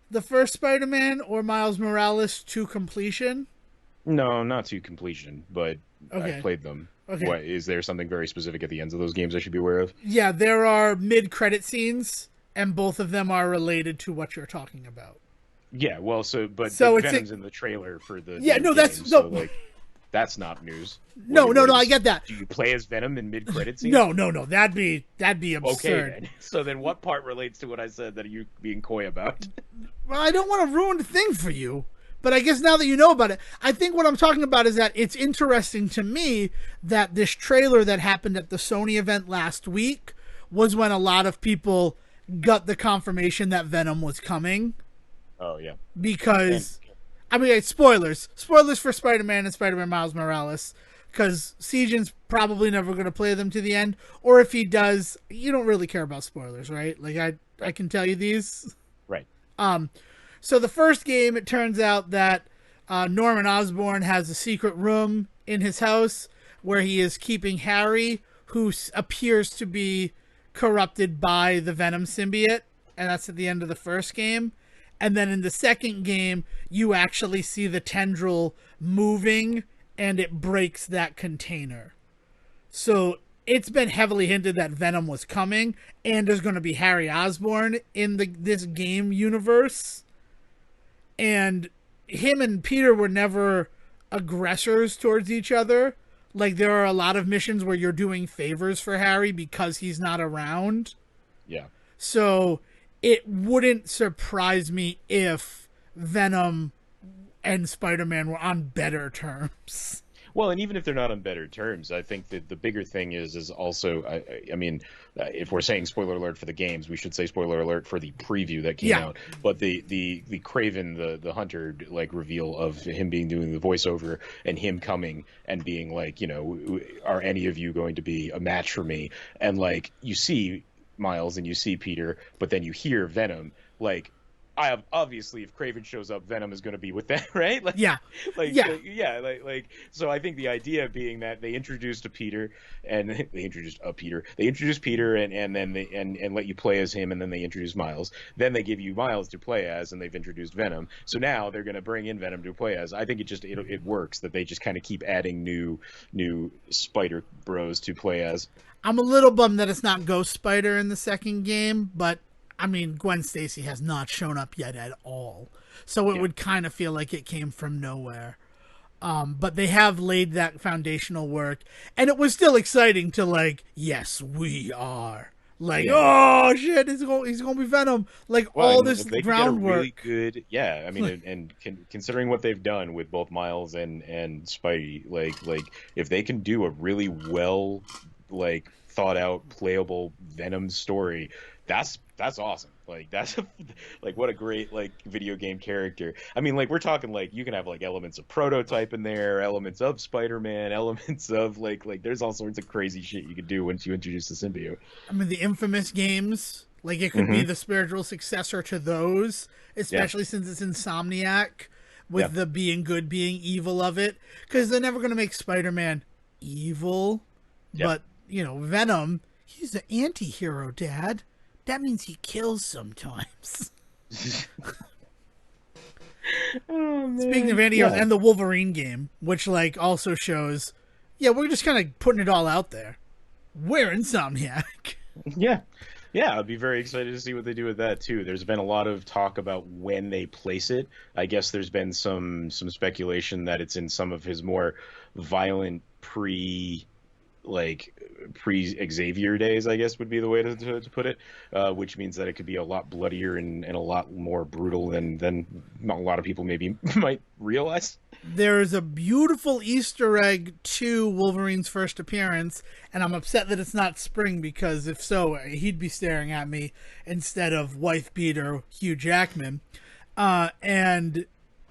the first Spider-Man or Miles Morales to completion? No, not to completion, but Okay. I've played them. Okay. What, is there something very specific at the ends of those games I should be aware of? Yeah, there are mid-credit scenes, and both of them are related to what you're talking about. Yeah, well, but So Venom's in the trailer for the Yeah, no, game, that's so, no. like, that's not news. No, I get that. Do you play as Venom in mid-credit scenes? No, that'd be absurd. Okay, then. So then what part relates to what I said that you being coy about? Well, I don't want to ruin the thing for you, but I guess now that you know about it, I think what I'm talking about is that it's interesting to me that this trailer that happened at the Sony event last week was when a lot of people got the confirmation that Venom was coming. Oh, yeah. Because, I mean, spoilers for Spider-Man and Spider-Man Miles Morales, because Sejan's probably never going to play them to the end, or if he does, you don't really care about spoilers, right? Like, I can tell you these. Right. So the first game, it turns out that Norman Osborn has a secret room in his house where he is keeping Harry, who appears to be corrupted by the Venom symbiote, and that's at the end of the first game. And then in the second game, you actually see the tendril moving, and it breaks that container. So it's been heavily hinted that Venom was coming, and there's going to be Harry Osborn in this game universe. And him and Peter were never aggressors towards each other. Like, there are a lot of missions where you're doing favors for Harry because he's not around. Yeah. So it wouldn't surprise me if Venom and Spider-Man were on better terms. Well, and even if they're not on better terms, I think that the bigger thing is also, I mean, if we're saying spoiler alert for the games, we should say spoiler alert for the preview that came out. But the Kraven, the hunter, like, reveal of him doing the voiceover and him coming and being like, you know, are any of you going to be a match for me? And, like, you see Miles and you see Peter, but then you hear Venom, like, I have obviously, if Kraven shows up, Venom is going to be with them, right? Like, so I think the idea being that they introduced Peter, and they introduced Peter, and then and let you play as him, and then they introduce Miles. Then they give you Miles to play as, and they've introduced Venom. So now they're going to bring in Venom to play as. I think it works that they just kind of keep adding new Spider Bros to play as. I'm a little bummed that it's not Ghost Spider in the second game, but I mean, Gwen Stacy has not shown up yet at all. So it would kind of feel like it came from nowhere. But they have laid that foundational work. And it was still exciting to, like, yes, we are. Like, oh, shit, he's going to be Venom. Like, all this groundwork. Really good, I mean, and considering what they've done with both Miles and Spidey, like if they can do a really well, like, thought out, playable Venom story, that's awesome. Like, that's like, what a great, like, video game character. I mean, like, we're talking, like, you can have, like, elements of Prototype in there, elements of Spider-Man, elements of like there's all sorts of crazy shit you could do once you introduce the symbiote. I mean, the Infamous games, like, it could be the spiritual successor to those, especially since it's Insomniac with the being good, being evil of it, because they're never going to make Spider-Man evil, but, you know, Venom, he's an anti-hero, Dad. That means he kills sometimes. Oh, man. Speaking of anti-heroes, and the Wolverine game, which, like, also shows, we're just kind of putting it all out there. We're Insomniac. Yeah, Yeah, I'd be very excited to see what they do with that too. There's been a lot of talk about when they place it. I guess there's been some speculation that it's in some of his more violent like pre Xavier days, I guess would be the way to put it, which means that it could be a lot bloodier and a lot more brutal than a lot of people maybe might realize. There's a beautiful Easter egg to Wolverine's first appearance, and I'm upset that it's not Spring, because if so, he'd be staring at me instead of wife beater Hugh Jackman. And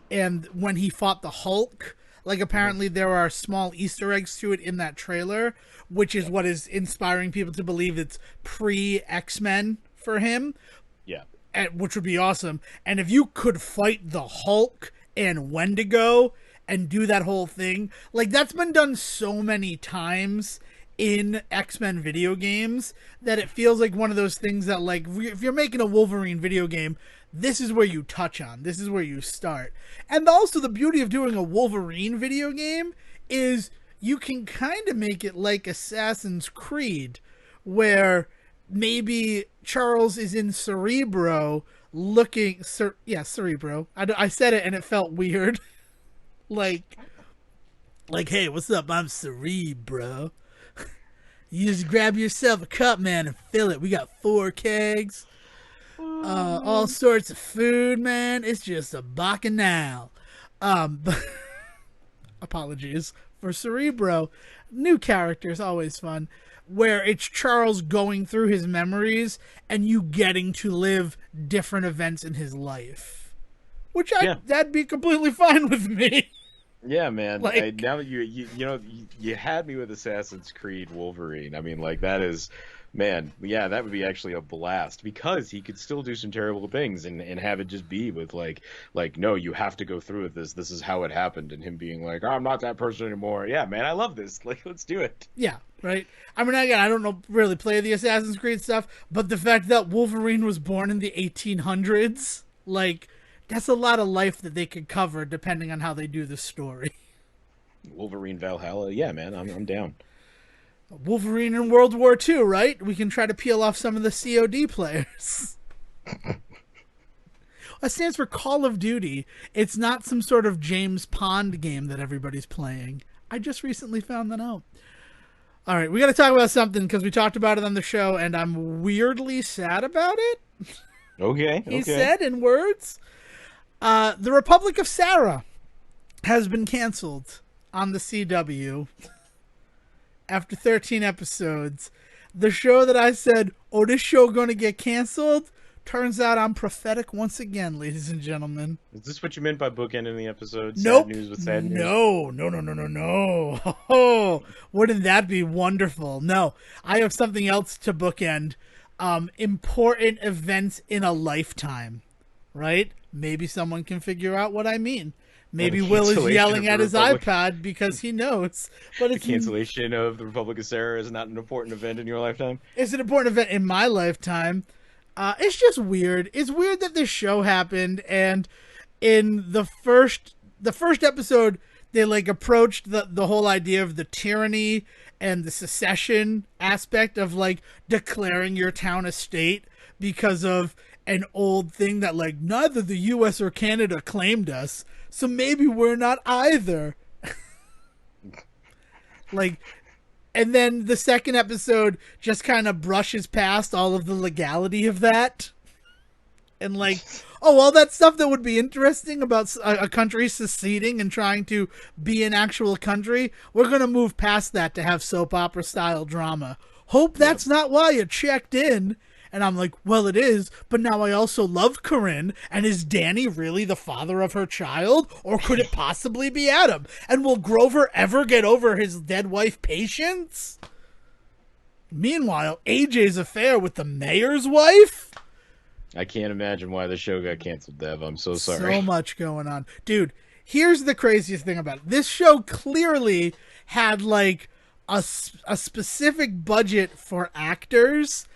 when he fought the Hulk, like apparently there are small Easter eggs to it in that trailer, which is what is inspiring people to believe it's pre-X-Men for him. Yeah. Which would be awesome. And if you could fight the Hulk and Wendigo and do that whole thing, like that's been done so many times in X-Men video games that it feels like one of those things that, like, if you're making a Wolverine video game, this is where you touch on. This is where you start. And also the beauty of doing a Wolverine video game is you can kind of make it like Assassin's Creed, where maybe Charles is in Cerebro looking... Cerebro. I said it and it felt weird. like, hey, what's up? I'm Cerebro. You just grab yourself a cup, man, and fill it. We got 4 kegs. All sorts of food, man. It's just a bacchanal. But apologies for Cerebro. New characters, always fun. Where it's Charles going through his memories and you getting to live different events in his life. Which that'd be completely fine with me. Yeah, man. Like, now that you had me with Assassin's Creed Wolverine. I mean, like, that is, man, yeah, that would be actually a blast, because he could still do some terrible things and have it just be with like, no, you have to go through with this. This is how it happened, and him being like, oh, I'm not that person anymore. Yeah, man, I love this. Like, let's do it. Yeah, right. I mean, again, I don't know really play the Assassin's Creed stuff, but the fact that Wolverine was born in the 1800s, like, that's a lot of life that they could cover depending on how they do the story. Wolverine Valhalla, yeah, man, I'm down. Wolverine in World War II, right? We can try to peel off some of the COD players. That stands for Call of Duty. It's not some sort of James Pond game that everybody's playing. I just recently found that out. All right, we got to talk about something because we talked about it on the show, and I'm weirdly sad about it. Okay. He said in words. The Republic of Sarah has been canceled on the CW after 13 episodes. The show that I said, oh, this show going to get canceled, turns out I'm prophetic once again, ladies and gentlemen. Is this what you meant by bookending the episode? Nope. Sad news with sad news? No. Oh, wouldn't that be wonderful? No, I have something else to bookend. Important events in a lifetime, right? Maybe someone can figure out what I mean. Maybe Will is yelling at his iPad because he knows. But it's the cancellation of the Republic of Sarah is not an important event in your lifetime? It's an important event in my lifetime. It's just weird. It's weird that this show happened, and in the first episode, they like approached the whole idea of the tyranny and the secession aspect of like declaring your town a state because of an old thing that like neither the US or Canada claimed us, so maybe we're not either. Like, and then the second episode just kind of brushes past all of the legality of that. And like, oh, all that stuff that would be interesting about a country seceding and trying to be an actual country, we're going to move past that to have soap opera style drama. Hope that's not why you checked in. And I'm like, well, it is, but now I also love Corinne, and is Danny really the father of her child? Or could it possibly be Adam? And will Grover ever get over his dead wife Patience? Meanwhile, AJ's affair with the mayor's wife? I can't imagine why the show got canceled, Dev. I'm so sorry. So much going on. Dude, here's the craziest thing about it. This show clearly had, like, a specific budget for actors.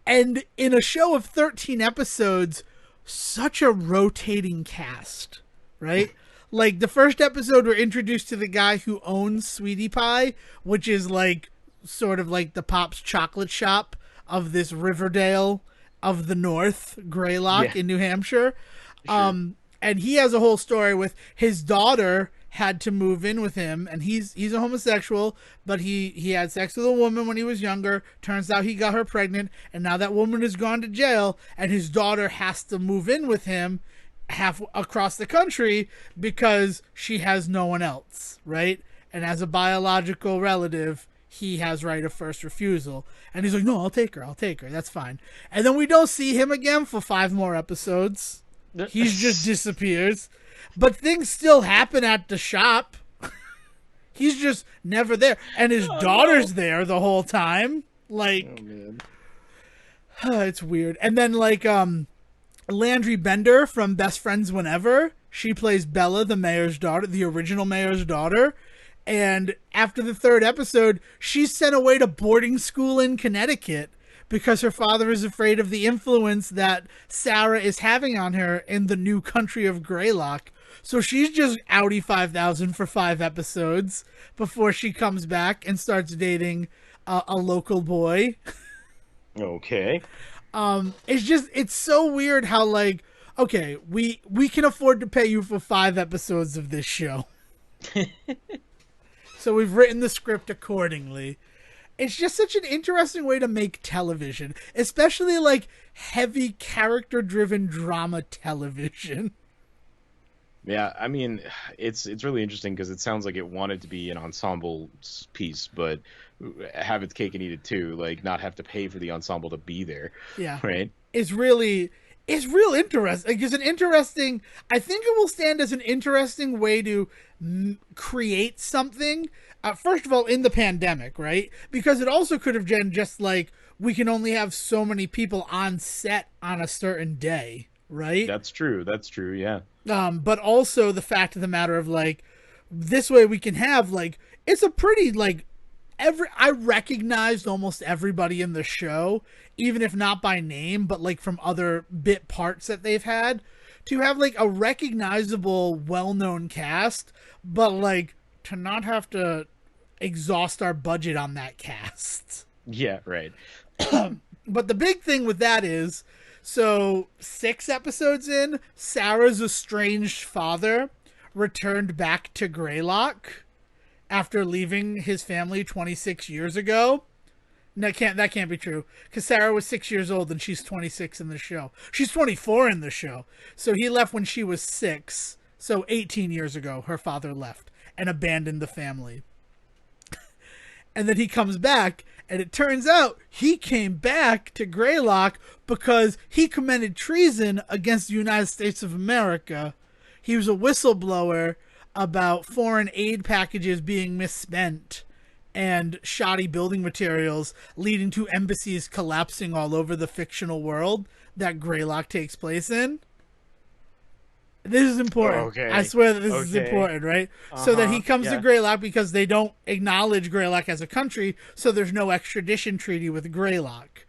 And in a show of 13 episodes, such a rotating cast, right? Like, the first episode, we're introduced to the guy who owns Sweetie Pie, which is, like, sort of like the Pop's chocolate shop of this Riverdale of the North, Greylock in New Hampshire. Sure. And he has a whole story with his daughter had to move in with him, and he's a homosexual, but he had sex with a woman when he was younger. Turns out he got her pregnant, and now that woman has gone to jail, and his daughter has to move in with him half across the country because she has no one else, right? And as a biological relative, he has right of first refusal. And he's like, no, I'll take her, that's fine. And then we don't see him again for 5 more episodes. He just disappears. But things still happen at the shop. He's just never there. And his daughter's there the whole time. Like, it's weird. And then, like, Landry Bender from Best Friends Whenever, she plays Bella, the mayor's daughter, the original mayor's daughter. And after the 3rd episode, she's sent away to boarding school in Connecticut because her father is afraid of the influence that Sarah is having on her in the new country of Greylock. So she's just outie 5,000 for 5 episodes before she comes back and starts dating a local boy. Okay. It's so weird how, like, okay, we can afford to pay you for 5 episodes of this show. So we've written the script accordingly. It's just such an interesting way to make television, especially like heavy character-driven drama television. Yeah, I mean, it's really interesting because it sounds like it wanted to be an ensemble piece, but have its cake and eat it too. Like, not have to pay for the ensemble to be there. Yeah, right. It's real interesting. It's an interesting. I think it will stand as an interesting way to create something. First of all, in the pandemic, right? Because it also could have been just like we can only have so many people on set on a certain day, right? That's true. Yeah. But also the fact of the matter of like this way we can have like it's a pretty like I recognized almost everybody in the show, even if not by name, but like from other bit parts that they've had, to have like a recognizable, well-known cast, but like to not have to exhaust our budget on that cast. Yeah, right. But the big thing with that is, so 6 episodes in, Sarah's estranged father returned back to Greylock after leaving his family 26 years ago. That can't be true, because Sarah was 6 years old and she's 26 in the show. She's 24 in the show. So he left when she was 6. So 18 years ago, her father left and abandoned the family. And then he comes back, and it turns out he came back to Greylock because he committed treason against the United States of America. He was a whistleblower about foreign aid packages being misspent and shoddy building materials, leading to embassies collapsing all over the fictional world that Greylock takes place in. This is important. Okay. I swear that this is important, right? So that he comes to Greylock because they don't acknowledge Greylock as a country, so there's no extradition treaty with Greylock.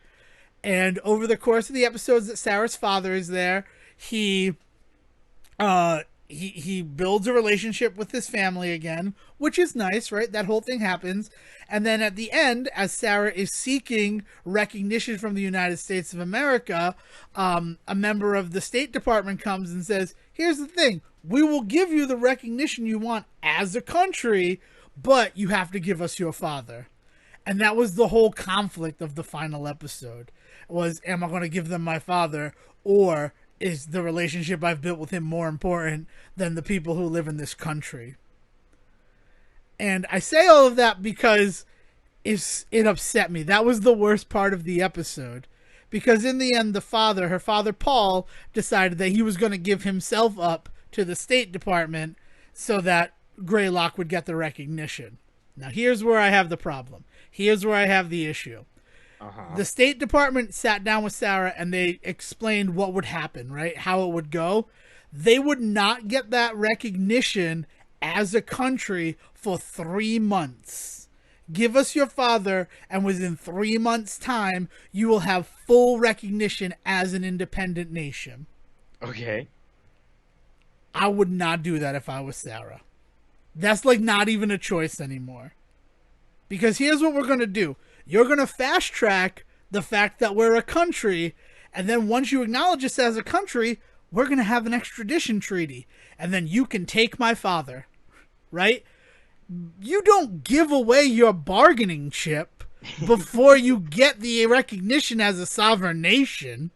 And over the course of the episodes that Sarah's father is there, he builds a relationship with his family again, which is nice, right? That whole thing happens. And then at the end, as Sarah is seeking recognition from the United States of America, a member of the State Department comes and says, here's the thing, we will give you the recognition you want as a country, but you have to give us your father. And that was the whole conflict of the final episode, was, am I going to give them my father, or is the relationship I've built with him more important than the people who live in this country? And I say all of that because it upset me. That was the worst part of the episode. Because in the end, her father Paul, decided that he was going to give himself up to the State Department so that Greylock would get the recognition. Now, here's where I have the problem. Here's where I have the issue. The State Department sat down with Sarah and they explained what would happen, right? How it would go. They would not get that recognition as a country for 3 months. Give us your father, and within 3 months' time, you will have full recognition as an independent nation. Okay. I would not do that if I was Sarah. That's like not even a choice anymore. Because here's what we're going to do. You're going to fast track the fact that we're a country, and then once you acknowledge us as a country, we're going to have an extradition treaty, and then you can take my father, right? You don't give away your bargaining chip before you get the recognition as a sovereign nation.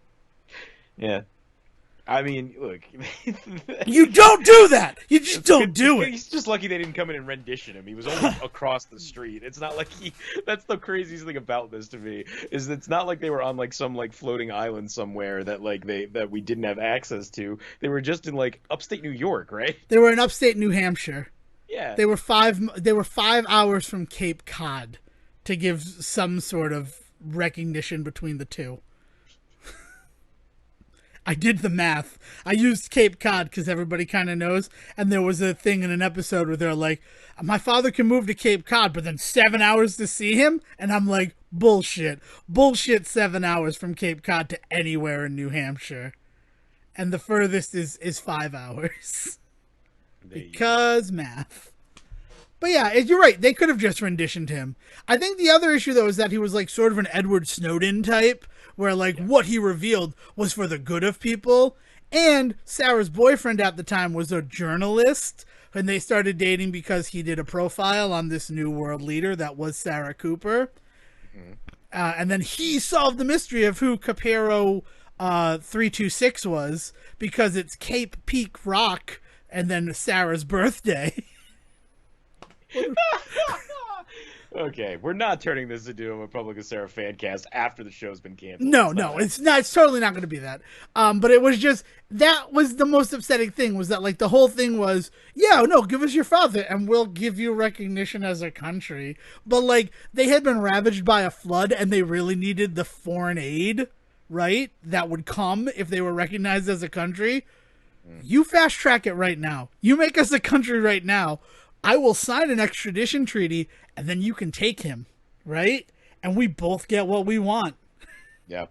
Yeah. I mean, look. You don't do that. You just don't do it. He's just lucky they didn't come in and rendition him. He was only across the street. It's not like that's the craziest thing about this to me, is it's not like they were on like some like floating island somewhere that like that we didn't have access to. They were just in like upstate New York, right? They were in upstate New Hampshire. Yeah. They were 5 hours from Cape Cod to give some sort of recognition between the two. I did the math. I used Cape Cod because everybody kind of knows. And there was a thing in an episode where they're like, my father can move to Cape Cod, but then 7 hours to see him? And I'm like, bullshit. Bullshit 7 hours from Cape Cod to anywhere in New Hampshire. And the furthest is 5 hours. Because math. But yeah, you're right. They could have just renditioned him. I think the other issue, though, is that he was like sort of an Edward Snowden type, where like what he revealed was for the good of people. And Sarah's boyfriend at the time was a journalist, and they started dating because he did a profile on this new world leader that was Sarah Cooper. Mm-hmm. And then he solved the mystery of who Capero 326 was, because it's Cape Peak Rock and then Sarah's birthday. Okay, we're not turning this into a Republic of Sarah fan cast after the show's been canceled. No, it's not. It's totally not going to be that. But it was just, that was the most upsetting thing, was that like the whole thing was, yeah, no, give us your father and we'll give you recognition as a country. But like they had been ravaged by a flood and they really needed the foreign aid, right? That would come if they were recognized as a country. You fast track it right now. You make us a country right now. I will sign an extradition treaty, and then you can take him, right? And we both get what we want. Yeah.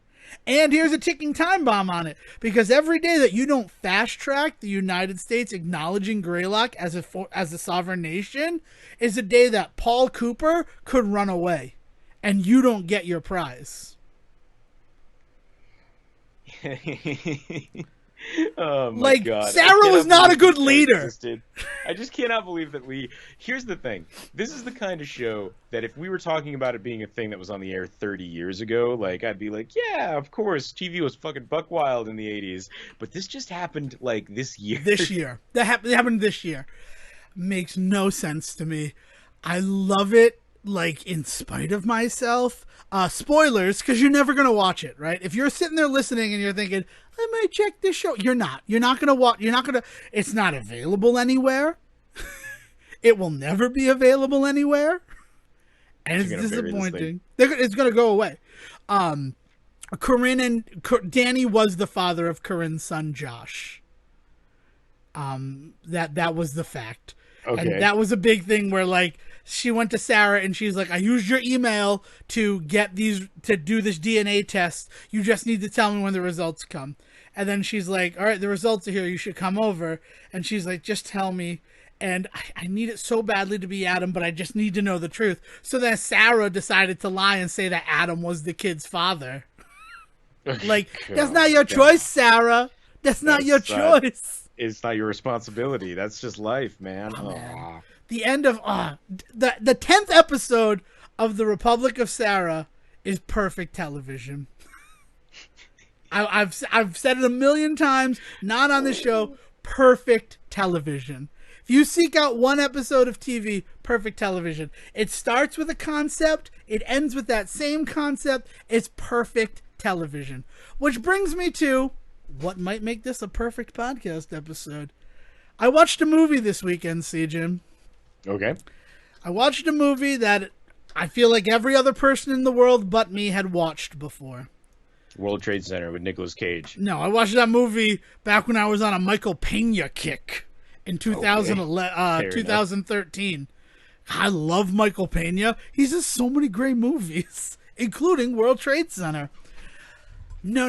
And here's a ticking time bomb on it, because every day that you don't fast track the United States acknowledging Greylock as a sovereign nation is a day that Paul Cooper could run away, and you don't get your prize. Oh my like, God. Sarah was not a good leader. I just cannot believe that here's the thing. This is the kind of show that if we were talking about it being a thing that was on the air 30 years ago, like, I'd be like, yeah, of course, TV was fucking buck wild in the 80s. But this just happened, like, this year. This year. That happened this year. Makes no sense to me. I love it, like, in spite of myself. Spoilers, because you're never going to watch it, right? If you're sitting there listening and you're thinking, I might check this show. You're not going to watch. It's not available anywhere. It will never be available anywhere. And it's disappointing. It's going to go away. Danny was the father of Corinne's son, Josh. That was the fact. Okay. And that was a big thing where, like, she went to Sarah and she's like, I used your email to do this DNA test. You just need to tell me when the results come. And then she's like, all right, the results are here. You should come over. And she's like, just tell me. And I need it so badly to be Adam, but I just need to know the truth. So then Sarah decided to lie and say that Adam was the kid's father. Like, that's not your choice, Sarah. That's not your choice. It's not your responsibility. That's just life, man. Man. The end of the 10th episode of The Republic of Sarah is perfect television. I've said it a million times, not on the show. Perfect television. If you seek out one episode of TV, perfect television. It starts with a concept, it ends with that same concept. It's perfect television. Which brings me to what might make this a perfect podcast episode. I watched a movie this weekend, Jim. Okay. I watched a movie that I feel like every other person in the world but me had watched before. World Trade Center with Nicolas Cage. No, I watched that movie back when I was on a Michael Pena kick in 2013. I love Michael Pena. He's in so many great movies, including World Trade Center. No.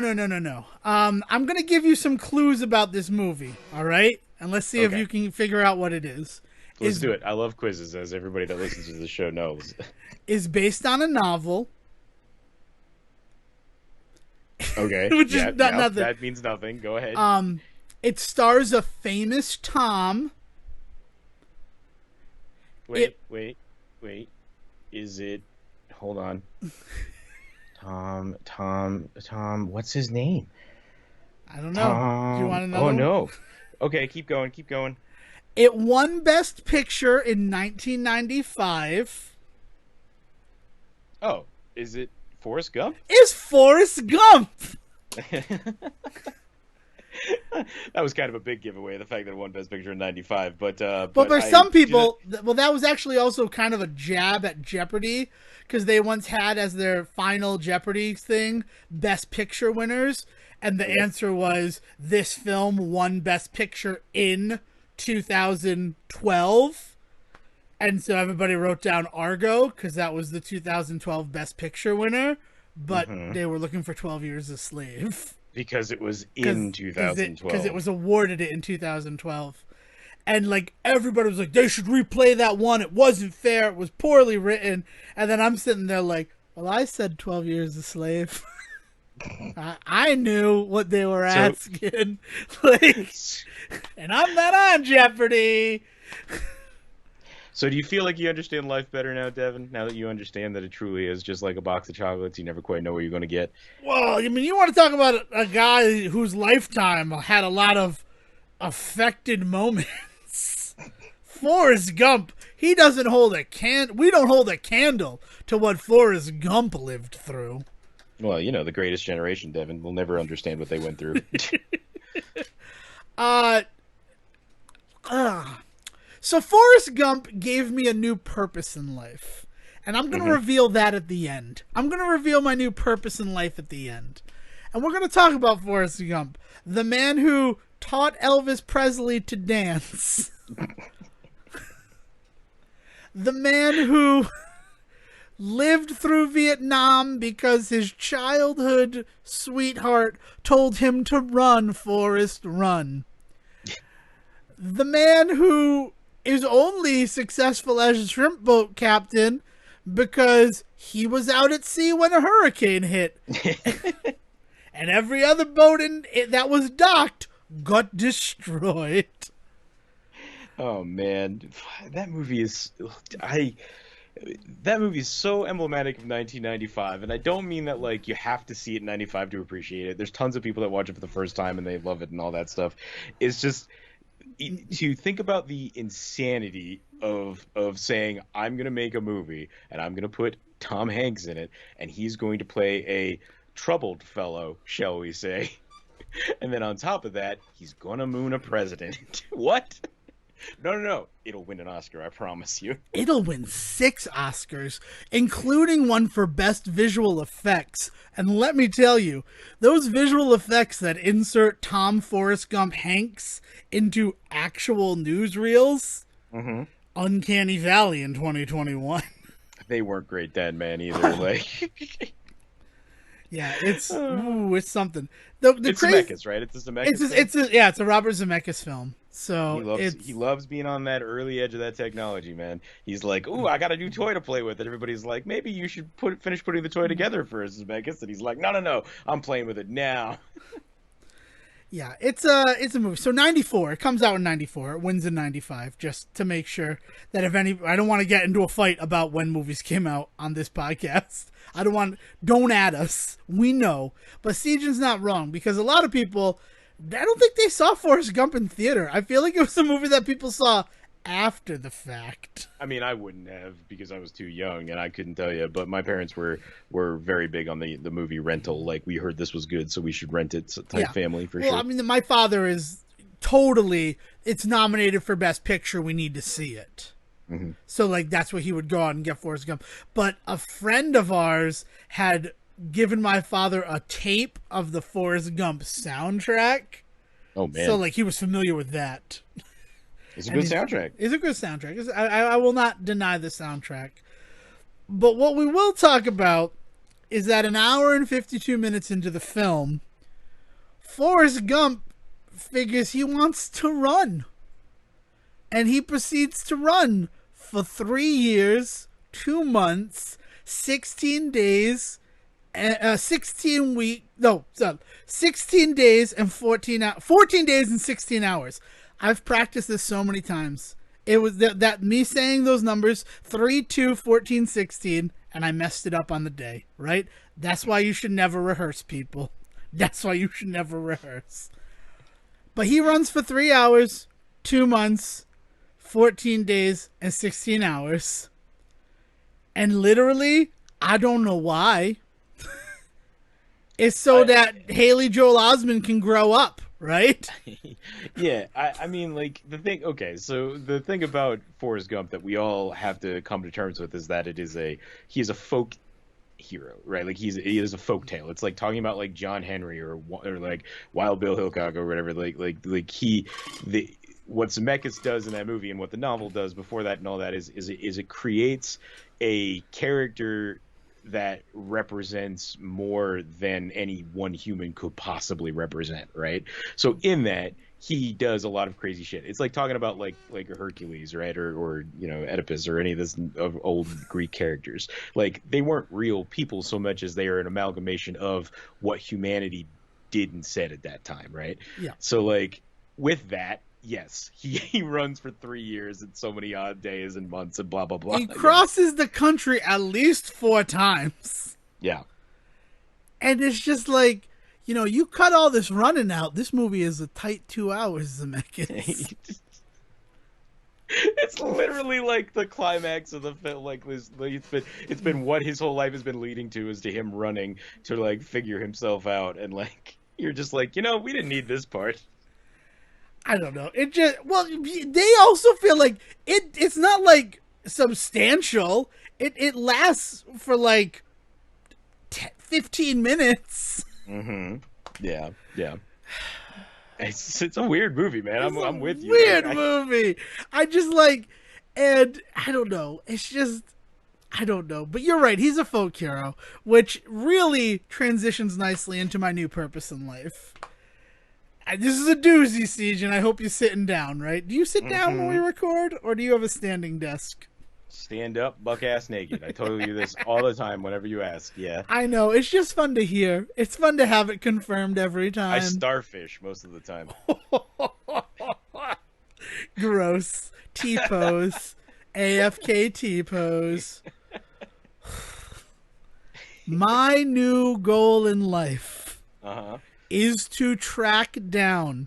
I'm going to give you some clues about this movie, all right? And let's see if you can figure out what it is. Let's do it. I love quizzes, as everybody that listens to the show knows. Is based on a novel. Okay. which Yeah, is not nothing. that means nothing. Go ahead. It stars a famous Tom. Wait. Is it? Hold on. Tom. What's his name? I don't know. Do you want another Oh one? no. Okay, keep going. It won Best Picture in 1995. Oh, is it Forrest Gump? Is Forrest Gump? That was kind of a big giveaway, the fact that it won Best Picture in '95. But for some people, well, that was actually also kind of a jab at Jeopardy, because they once had as their final Jeopardy thing Best Picture winners, and the answer was this film won Best Picture in 2012. And so everybody wrote down Argo because that was the 2012 Best Picture winner, but they were looking for 12 Years a Slave. Because it was in 2012. Because it was awarded it in 2012. And, like, everybody was like, they should replay that one. It wasn't fair. It was poorly written. And then I'm sitting there like, well, I said 12 Years a Slave. I knew what they were asking. Like, and I'm not on Jeopardy. So do you feel like you understand life better now, Devon? Now that you understand that it truly is just like a box of chocolates, you never quite know where you're going to get? Well, I mean, you want to talk about a guy whose lifetime had a lot of affected moments. Forrest Gump, he doesn't hold we don't hold a candle to what Forrest Gump lived through. Well, you know, the greatest generation, Devon, will never understand what they went through. So Forrest Gump gave me a new purpose in life. And I'm going to reveal that at the end. I'm going to reveal my new purpose in life at the end. And we're going to talk about Forrest Gump, the man who taught Elvis Presley to dance. The man who lived through Vietnam because his childhood sweetheart told him to run, Forrest, run. The man who is only successful as a shrimp boat captain because he was out at sea when a hurricane hit. And every other boat that was docked got destroyed. Oh, man. That movie is so emblematic of 1995, and I don't mean that like you have to see it in 95 to appreciate it. There's tons of people that watch it for the first time and they love it and all that stuff. It's just to think about the insanity of saying I'm going to make a movie and I'm going to put Tom Hanks in it and he's going to play a troubled fellow, shall we say. And then on top of that, he's going to moon a president. What? No. It'll win an Oscar, I promise you. It'll win 6 Oscars, including one for Best Visual Effects. And let me tell you, those visual effects that insert Tom Forrest Gump Hanks into actual newsreels, Uncanny Valley in 2021. They weren't great then, man, either. Like, yeah, it's something. It's Zemeckis, right? It's a Zemeckis. It's a Robert Zemeckis film. So he loves being on that early edge of that technology, man. He's like, "Ooh, I got a new toy to play with," and everybody's like, "Maybe you should finish putting the toy together first, Zemeckis." And he's like, "No, I'm playing with it now." Yeah, it's a movie. So 94, it comes out in 94. It wins in 95, just to make sure that I don't want to get into a fight about when movies came out on this podcast. Don't add us. We know. But Sejan's not wrong, because a lot of people, I don't think they saw Forrest Gump in theater. I feel like it was a movie that people saw after the fact. I mean, I wouldn't have because I was too young and I couldn't tell you, but my parents were very big on the movie rental. Like, we heard this was good, so we should rent it type family for sure. Well, I mean, my father is totally, it's nominated for Best Picture, we need to see it. So, like, that's what he would go out and get Forrest Gump. But a friend of ours had given my father a tape of the Forrest Gump soundtrack. Oh, man. So, like, he was familiar with that. It's a good soundtrack. It's a good soundtrack. I will not deny the soundtrack. But what we will talk about is that an hour and 52 minutes into the film, Forrest Gump figures he wants to run. And he proceeds to run for 3 years, 2 months, 16 days, 16 weeks, No, so 16 days and 14 days and 16 hours. I've practiced this so many times. It was that me saying those numbers 3, 2, 14, 16, and I messed it up on the day, right? That's why you should never rehearse, people. That's why you should never rehearse. But he runs for 3 hours, 2 months, 14 days, and 16 hours. And literally, I don't know why. It's so that Haley Joel Osment can grow up, right? Yeah, I mean, like, the thing, okay, so the thing about Forrest Gump that we all have to come to terms with is that he is a folk hero, right? Like, he is a folk tale. It's like talking about, like, John Henry or like Wild Bill Hickok or whatever. What Zemeckis does in that movie and what the novel does before that and all that is it creates a character that represents more than any one human could possibly represent, right? So in that, he does a lot of crazy shit. It's like talking about like a Hercules, right? Or Oedipus or any of this of old Greek characters. Like, they weren't real people so much as they are an amalgamation of what humanity did and said at that time, right? Yeah. So, like, with that, yes, he runs for 3 years and so many odd days and months and blah, blah, blah. He crosses the country at least 4 times. Yeah. And it's just like, you cut all this running out. This movie is a tight 2 hours, Zemeckis. It's literally like the climax of the film. Like, it's been what his whole life has been leading to, is to him running to, like, figure himself out. And, like, you're just like, we didn't need this part. I don't know. They also feel like it's not like substantial. It lasts for like 15 minutes. Mm-hmm. Yeah. It's a weird movie, man. I'm with you. Weird movie. I just like, and I don't know. It's just, I don't know. But you're right. He's a folk hero, which really transitions nicely into my new purpose in life. This is a doozy, Siege, and I hope you're sitting down, right? Do you sit down when we record, or do you have a standing desk? Stand up, buck ass naked. I tell you this all the time whenever you ask, yeah. I know, it's just fun to hear. It's fun to have it confirmed every time. I starfish most of the time. Gross. T-pose. AFK T-pose. My new goal in life is to track down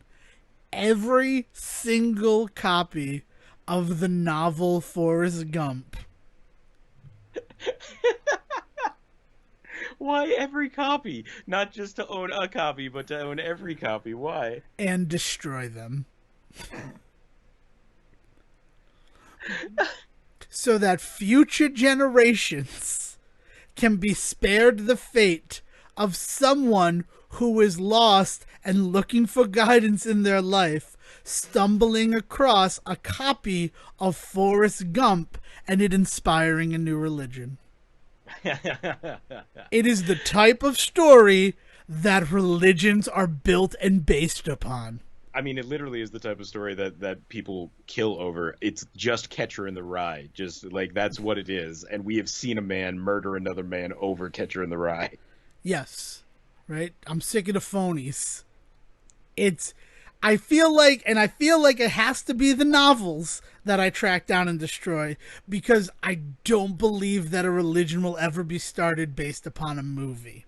every single copy of the novel Forrest Gump. Why every copy? Not just to own a copy, but to own every copy. Why? And destroy them. So that future generations can be spared the fate of someone who is lost and looking for guidance in their life, stumbling across a copy of Forrest Gump and it inspiring a new religion. It is the type of story that religions are built and based upon. I mean, it literally is the type of story that people kill over. It's just Catcher in the Rye. Just, like, that's what it is. And we have seen a man murder another man over Catcher in the Rye. Yes. Right? I'm sick of the phonies. I feel like it has to be the novels that I track down and destroy, because I don't believe that a religion will ever be started based upon a movie.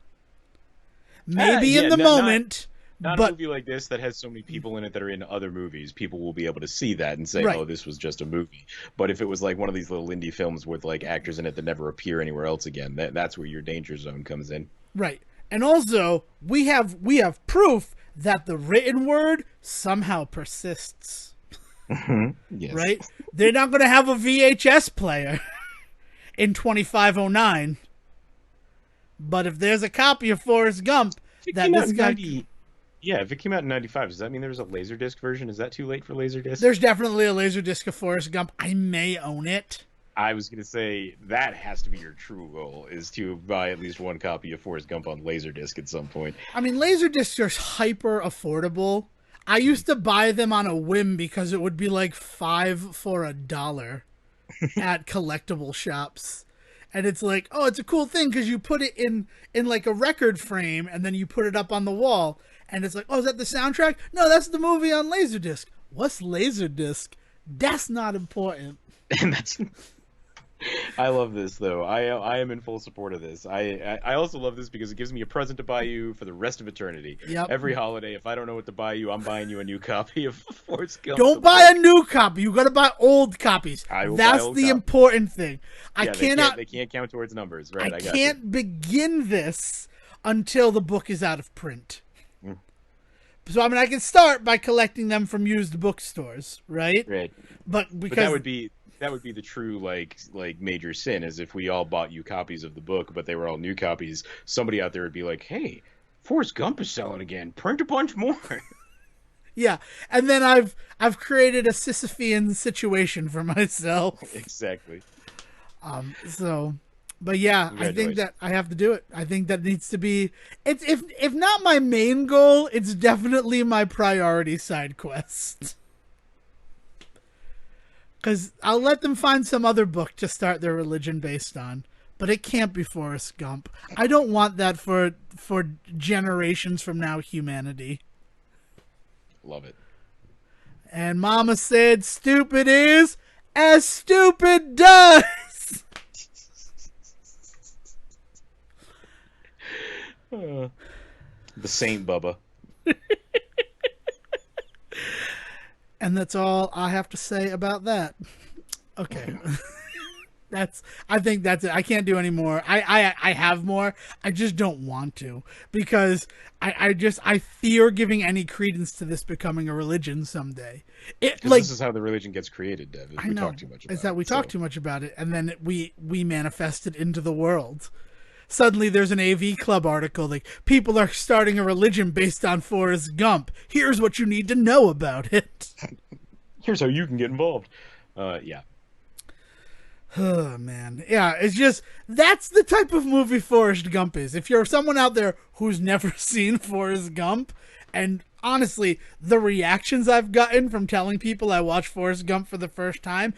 Maybe in the moment, not but a movie like this that has so many people in it that are in other movies. People will be able to see that and say, right. Oh, this was just a movie. But if it was like one of these little indie films with like actors in it that never appear anywhere else again, that's where your danger zone comes in. Right. And also, we have proof that the written word somehow persists. Yes. Right? They're not going to have a VHS player in 2509. But if there's a copy of Forrest Gump that this guy... Yeah, if it came out in 95, does that mean there was a Laserdisc version? Is that too late for Laserdisc? There's definitely a Laserdisc of Forrest Gump. I may own it. I was going to say that has to be your true goal, is to buy at least one copy of Forrest Gump on Laserdisc at some point. I mean, Laserdiscs are hyper affordable. I used to buy them on a whim because it would be like $5 for $1 at collectible shops. And it's like, oh, it's a cool thing because you put it in like a record frame and then you put it up on the wall. And it's like, oh, is that the soundtrack? No, that's the movie on Laserdisc. What's Laserdisc? That's not important. And that's... I love this though. I am in full support of this. I also love this because it gives me a present to buy you for the rest of eternity. Yep. Every holiday, if I don't know what to buy you, I'm buying you a new copy of Forrest Gump. Don't buy a new copy. You got to buy old copies. That's the important thing. They can't count towards numbers, right? I can't begin this until the book is out of print. So I mean, I can start by collecting them from used bookstores, right? Right. But that would be the true like major sin, is if we all bought you copies of the book, but they were all new copies. Somebody out there would be like, "Hey, Forrest Gump is selling again. Print a bunch more." Yeah, and then I've created a Sisyphean situation for myself. Exactly. But yeah, I think that I have to do it. I think that needs to be. It's if not my main goal, it's definitely my priority side quest. Because I'll let them find some other book to start their religion based on, but it can't be Forrest Gump. I don't want that for generations from now humanity. Love it. And Mama said, "Stupid is as stupid does." The Saint Bubba. And that's all I have to say about that. Okay. I think that's it. I can't do any more. I have more. I just don't want to, because I fear giving any credence to this becoming a religion someday. This is how the religion gets created, Dev. I know. We talk too much about it, and then we manifest it into the world. Suddenly there's an AV Club article like, people are starting a religion based on Forrest Gump. Here's what you need to know about it. Here's how you can get involved. Yeah. Oh, man. Yeah, it's just, that's the type of movie Forrest Gump is. If you're someone out there who's never seen Forrest Gump, and honestly, the reactions I've gotten from telling people I watched Forrest Gump for the first time,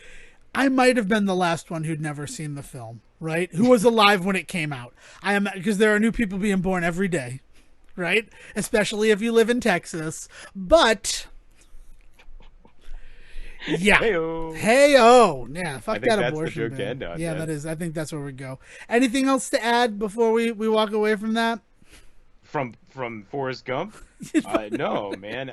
I might have been the last one who'd never seen the film, right? Who was alive when it came out. Because there are new people being born every day, right? Especially if you live in Texas. But... yeah. Hey-oh. Yeah, fuck that abortion. That's the joke to end on. Yeah, that is. I think that's where we go. Anything else to add before we walk away from that? From Forrest Gump? No, man.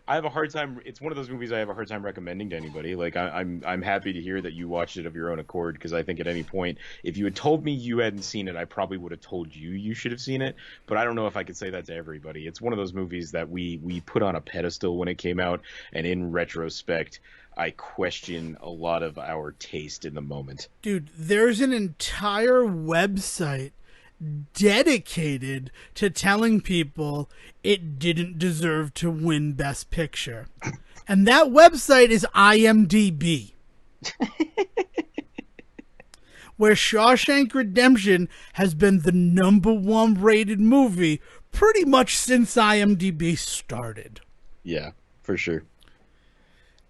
I have a hard time. It's one of those movies I have a hard time recommending to anybody. Like, I'm happy to hear that you watched it of your own accord, because I think at any point, if you had told me you hadn't seen it, I probably would have told you should have seen it. But I don't know if I could say that to everybody. It's one of those movies that we put on a pedestal when it came out, and in retrospect, I question a lot of our taste in the moment. Dude, there's an entire website dedicated to telling people it didn't deserve to win Best Picture. And that website is IMDb. Where Shawshank Redemption has been the #1 rated movie pretty much since IMDb started. Yeah, for sure.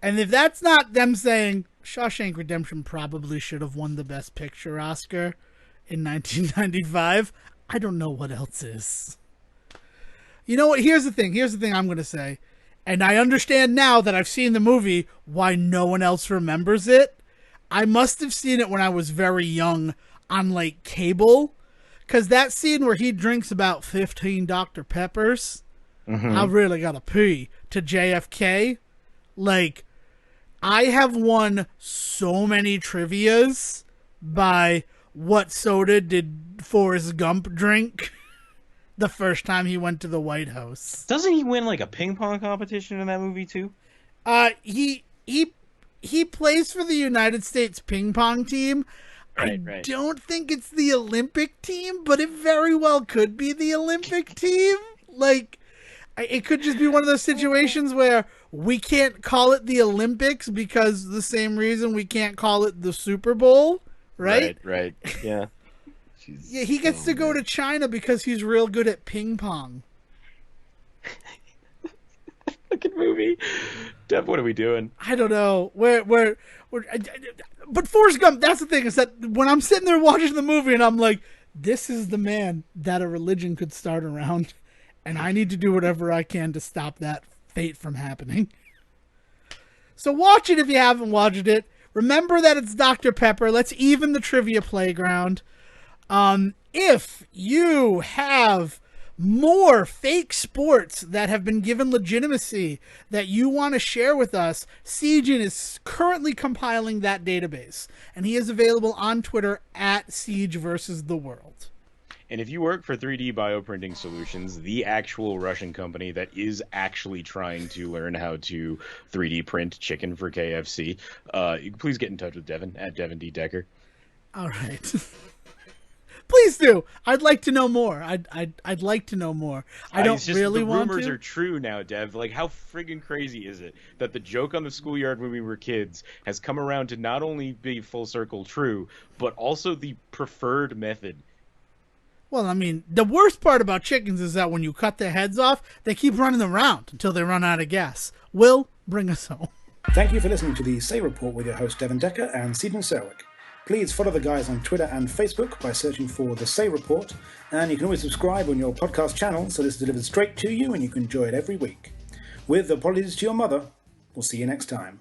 And if that's not them saying Shawshank Redemption probably should have won the Best Picture Oscar in 1995, I don't know what else is. You know what? Here's the thing I'm going to say. And I understand now that I've seen the movie why no one else remembers it. I must have seen it when I was very young on, like, cable. Because that scene where he drinks about 15 Dr. Peppers, I really gotta pee, to JFK, like, I have won so many trivias by what soda did Forrest Gump drink the first time he went to the White House. Doesn't he win like a ping pong competition in that movie too? He plays for the United States ping pong team. Right. Don't think it's the Olympic team, but it very well could be the Olympic team. Like, it could just be one of those situations where we can't call it the Olympics because the same reason we can't call it the Super Bowl. Right? Yeah. Yeah, he gets to go to China because he's real good at ping pong. fucking movie. Dev, what are we doing? I don't know. But Forrest Gump, that's the thing, is that when I'm sitting there watching the movie and I'm like, this is the man that a religion could start around, and I need to do whatever I can to stop that fate from happening. So watch it if you haven't watched it. Remember that it's Dr. Pepper. Let's even the trivia playground. If you have more fake sports that have been given legitimacy that you want to share with us, Siegen is currently compiling that database, and he is available on Twitter at Siege versus the World. And if you work for 3D Bioprinting Solutions, the actual Russian company that is actually trying to learn how to 3D print chicken for KFC, please get in touch with Devon at Devon D. Decker. All right. Please do. I'd like to know more. I'd like to know more. I don't really want to. The rumors are true now, Dev. Like, how friggin' crazy is it that the joke on the schoolyard when we were kids has come around to not only be full circle true, but also the preferred method? Well, I mean, the worst part about chickens is that when you cut their heads off, they keep running around until they run out of gas. Will, bring us home. Thank you for listening to the Say Report with your host Devon Decker and Siegen Serwick. Please follow the guys on Twitter and Facebook by searching for The Say Report, and you can always subscribe on your podcast channel so this is delivered straight to you and you can enjoy it every week. With apologies to your mother, we'll see you next time.